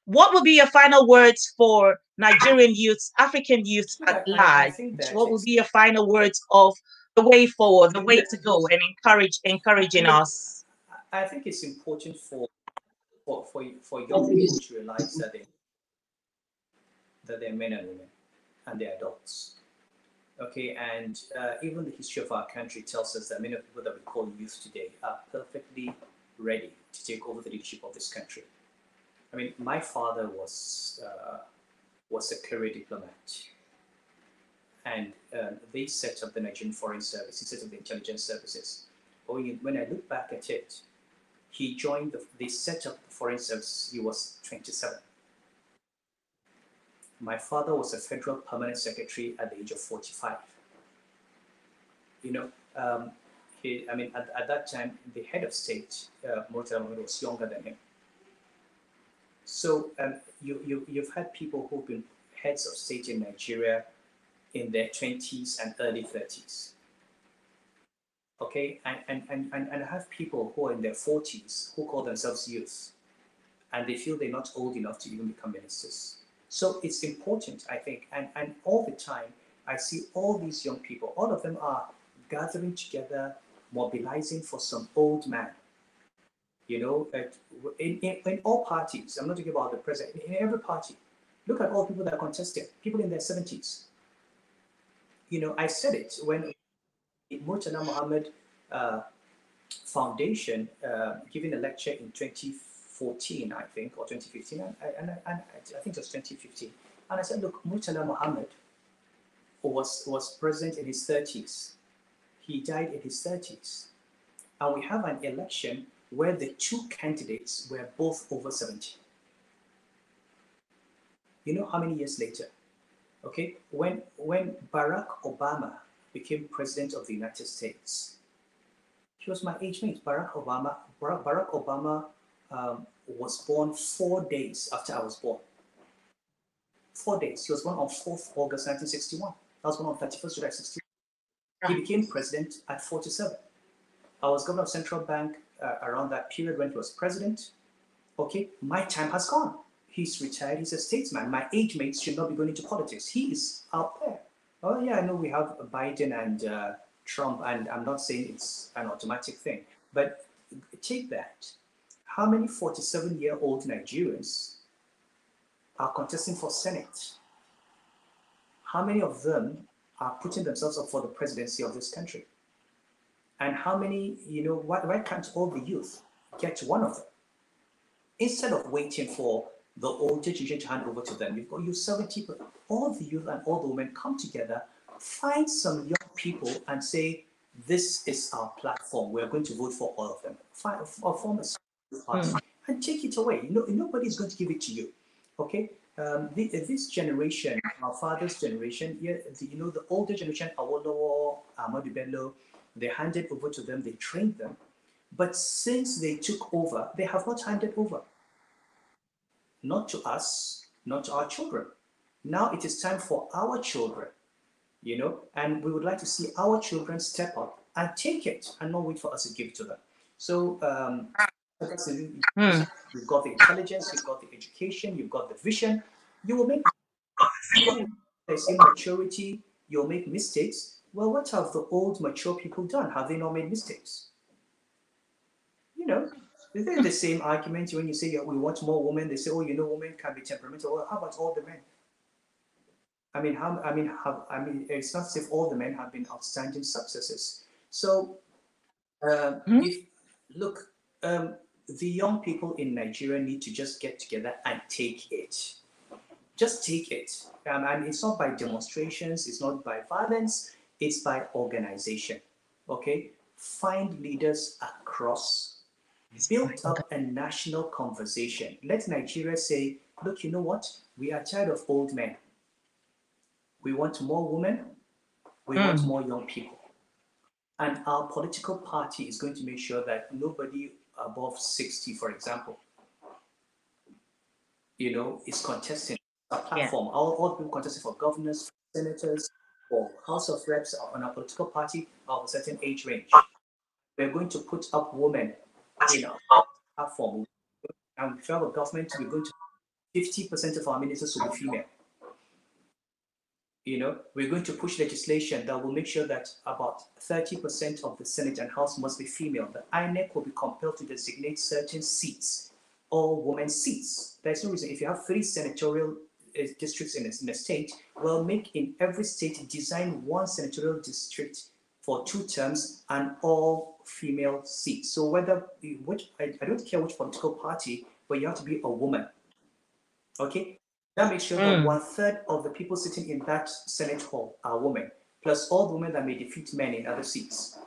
what would be your final words for Nigerian youths, African youths at large? I think that what would be your final words of the way forward, the way to go, and encouraging us? I think it's important for young people to realize that they're men and women and they're adults. Okay, and even the history of our country tells us that many of the people that we call youth today are perfectly ready to take over the leadership of this country. I mean, my father was a career diplomat, and they set up the Nigerian Foreign Service. He set up the intelligence services. But when I look back at it, he joined they set up the Foreign Service. He was 27. My father was a federal permanent secretary at the age of 45. At that time, the head of state, Murtala Mohammed, was younger than him. So you've had people who've been heads of state in Nigeria in their 20s and early 30s. Okay, and I have people who are in their 40s who call themselves youth, and they feel they're not old enough to even become ministers. So it's important, I think, and all the time, I see all these young people, all of them are gathering together, mobilizing for some old man. In all parties, I'm not talking about the president, in every party, look at all people that are contesting, people in their 70s. I said it when Murtala Mohammed Foundation giving a lecture in 2014, I think, or 2015, and I think it was 2015. And I said, look, Murtala Mohammed was president in his 30s. He died in his 30s. And we have an election where the two candidates were both over 70. You know how many years later? Okay, when Barack Obama became president of the United States, he was my age mate. Barack Obama was born 4 days after I was born. 4 days. He was born on 4th August 1961. I was born on 31st July 61. He became president at 47. I was governor of Central Bank around that period when he was president. Okay, my time has gone. He's retired. He's a statesman. My age mates should not be going into politics. He is out there. Oh yeah, I know we have Biden and Trump, and I'm not saying it's an automatic thing, but take that. How many 47-year-old Nigerians are contesting for Senate? How many of them are putting themselves up for the presidency of this country? And how many, why can't all the youth get one of them? Instead of waiting for the older generation to hand over to them, you've got 70 people, all the youth and all the women come together, find some young people and say, this is our platform. We're going to vote for all of them. Form a party and take it away. Nobody's going to give it to you. Okay? This generation, our father's generation, the older generation, Awolowo, Ahmadu Bello, they handed over to them, they trained them. But since they took over, they have not handed over. Not to us, not to our children. Now it is time for our children, and we would like to see our children step up and take it and not wait for us to give it to them. So you've got the intelligence, you've got the education, you've got the vision. You will make there's immaturity, you'll make mistakes. Well, what have the old mature people done? Have they not made mistakes? They're the same argument when you say we want more women. They say, women can be temperamental. Well, how about all the men? It's not as if all the men have been outstanding successes. So, the young people in Nigeria need to just get together and take it. Just take it. And it's not by demonstrations. It's not by violence. It's by organization. Okay? Find leaders across. Build up a national conversation. Let Nigeria say, look, you know what? We are tired of old men. We want more women. We want more young people. And our political party is going to make sure that nobody above 60, for example, is contesting a platform. Yeah. All people contesting for governors, senators, or House of Reps on our political party of a certain age range. We're going to put up women in our platform. And if we have a government, we're going to 50% of our ministers will be female. We're going to push legislation that will make sure that about 30% of the Senate and House must be female. The INEC will be compelled to designate certain seats, all women seats. There's no reason. If you have 3 senatorial districts in a state, well, make in every state design 1 senatorial district for 2 terms and all female seats. So I don't care which political party, but you have to be a woman. Okay? That makes sure that 1/3 of the people sitting in that Senate hall are women, plus all the women that may defeat men in other seats.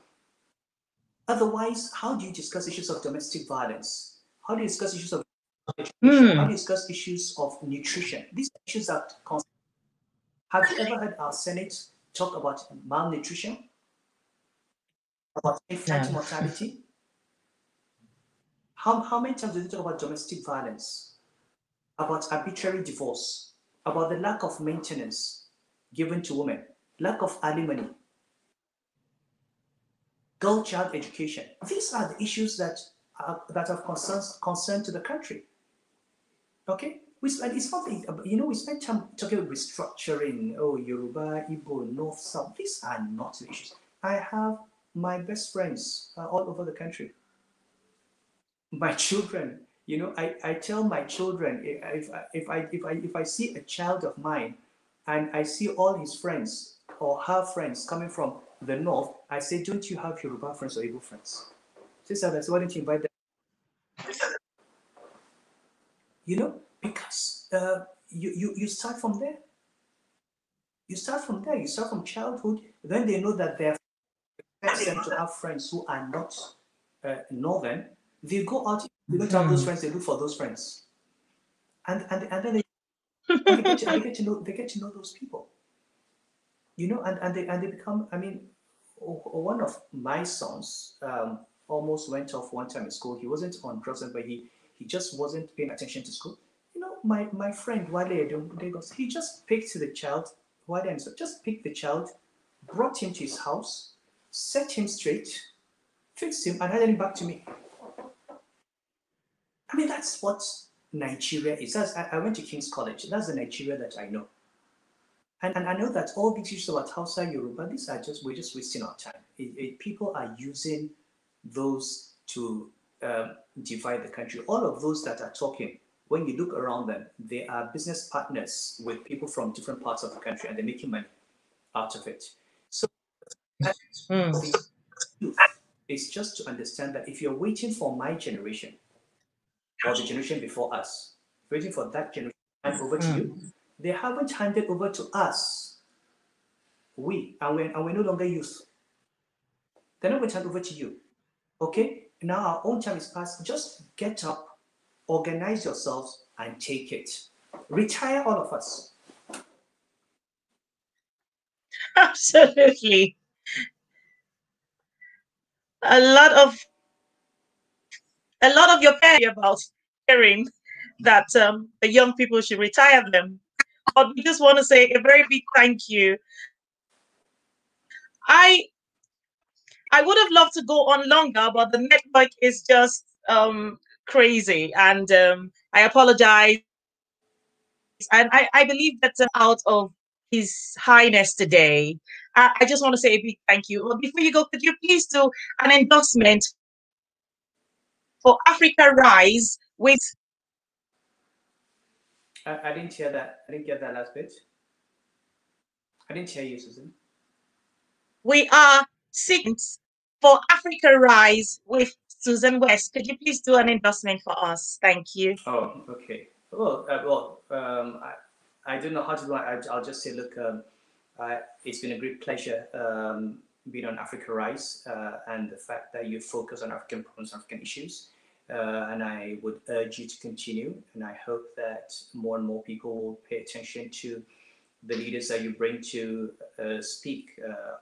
Otherwise, how do you discuss issues of domestic violence? How do you discuss issues of education? How do you discuss issues of nutrition? These are issues that have you ever heard our Senate talk about malnutrition? About infant mortality? How many times do they talk about domestic violence? About arbitrary divorce, about the lack of maintenance given to women, lack of alimony, girl child education. These are the issues that have concern to the country. Okay? It's not, we spend time talking about restructuring, Yoruba, Igbo, North, South. These are not the issues. I have my best friends all over the country. My children. I tell my children, if I see a child of mine and I see all his friends or her friends coming from the north, I say, don't you have Yoruba friends or Igbo friends? Sister, why don't you invite them? Because you start from there. You start from there. You start from childhood. Then they know that they're expect them to have friends who are not northern. They go out, they don't have those friends, they look for those friends. And then they get to know those people. And they become, one of my sons almost went off one time in school. He wasn't on drugs, but he just wasn't paying attention to school. My friend Wale Lagos, he just picked the child, just picked the child, brought him to his house, set him straight, fixed him, and handed him back to me. That's what Nigeria is. I went to King's College. That's the Nigeria that I know. And I know that all these issues about Hausa, Yoruba, we're just wasting our time. People are using those to divide the country. All of those that are talking, when you look around them, they are business partners with people from different parts of the country, and they're making money out of it. So it's just to understand that if you're waiting for my generation, or the generation before us, waiting for that generation to hand over to you, they haven't handed over to us. We're no longer youth. They're not going to hand over to you. Okay? Now our own time is past. Just get up, organize yourselves, and take it. Retire, all of us. Absolutely. A lot of your parents about hearing that the young people should retire them. But we just want to say a very big thank you. I would have loved to go on longer, but the network is just crazy, and I apologize. And I believe that out of His Highness today, I just want to say a big thank you. But before you go, could you please do an endorsement for Africa Rise with... I didn't hear that. I didn't get that last bit. I didn't hear you, Susan. We are singing for Africa Rise with Susan West. Could you please do an endorsement for us? Thank you. Oh, okay. Well, I don't know how to do it. I'll just say, look, it's been a great pleasure being on Africa Rise and the fact that you focus on African problems, African issues. And I would urge you to continue. And I hope that more and more people will pay attention to the leaders that you bring to speak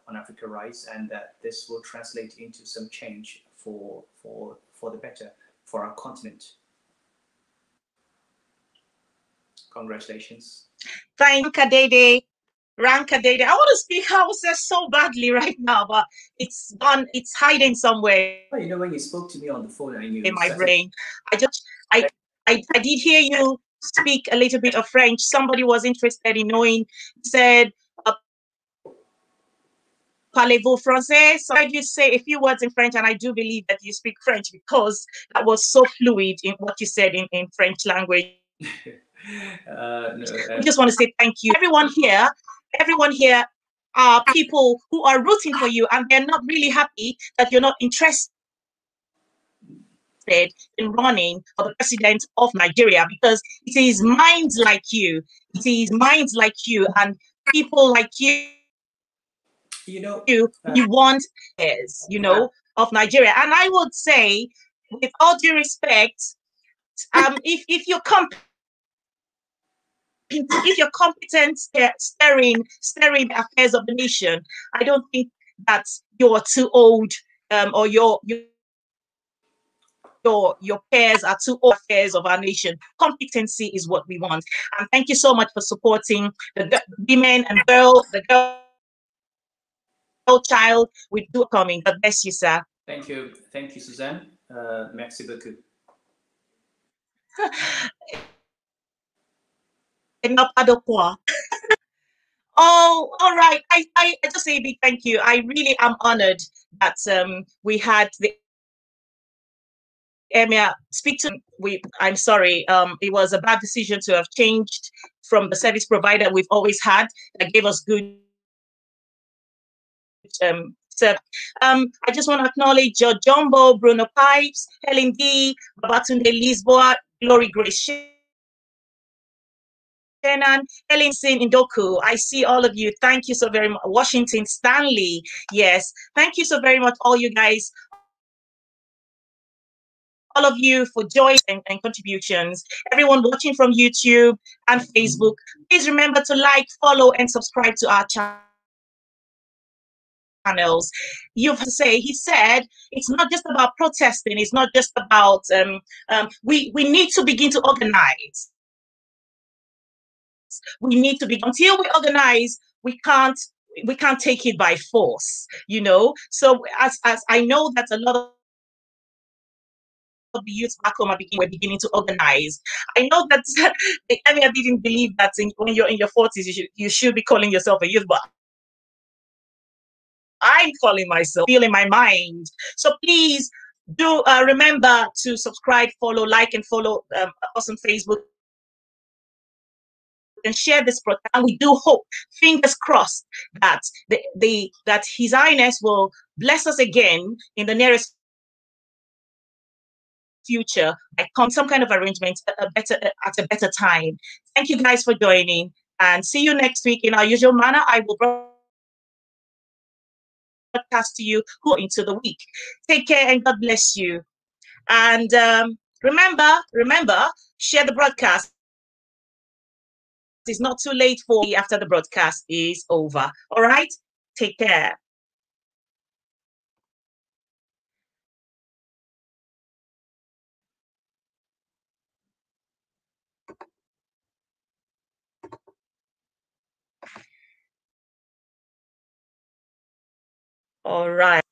on Africa Rise, and that this will translate into some change for the better for our continent. Congratulations. Thank you, Dede. Ranka Dede. I want to speak Hausa so badly right now, but it's gone. It's hiding somewhere. Oh, you know, when you spoke to me on the phone, I knew in my brain. I did hear you speak a little bit of French. Somebody was interested in knowing. Said, "Parlez-vous français?" So I did say a few words in French, and I do believe that you speak French because that was so fluid in what you said in French language. I just want to say thank you, everyone here. Everyone here are people who are rooting for you, and they're not really happy that you're not interested in running for the president of Nigeria, because it is minds like you, and people like you, you want is, of Nigeria. And I would say, with all due respect, if you're competent steering the affairs of the nation, I don't think that you're too old, or your peers are too old affairs of our nation. Competency is what we want. And thank you so much for supporting the women and the girl child with do coming. God bless you, sir. Thank you, Suzanne. Merci beaucoup. Oh, all right. I just say a big thank you. I really am honored that we had the Emir speak to me. I'm sorry. It was a bad decision to have changed from the service provider we've always had that gave us good I just want to acknowledge George Jumbo, Bruno Pipes, Helen D, Babatunde Lisboa, Glory Grace Shannon, Helen Sin Indoku. I see all of you. Thank you so very much. Washington Stanley. Yes. Thank you so very much, all you guys. All of you for joy and contributions. Everyone watching from YouTube and Facebook, please remember to like, follow, and subscribe to our channels. You have to say, he said, it's not just about protesting. It's not just about, we need to begin to organize. We need to begin. Until we organize, we can't take it by force, So as I know that a lot of the youth back home we're beginning to organize. I know that the Emir didn't believe that when you're in your 40s, you should be calling yourself a youth, but I'm calling myself, feel in my mind. So please do remember to subscribe, follow, like, and follow us on Facebook, and share this broadcast. And we do hope, fingers crossed, that that His Highness will bless us again in the nearest future by some kind of arrangement at a better time. Thank you guys for joining, and see you next week in our usual manner. I will broadcast to you into the week. Take care and God bless you. And remember, share the broadcast. It's not too late for me after the broadcast is over. All right? Take care. All right.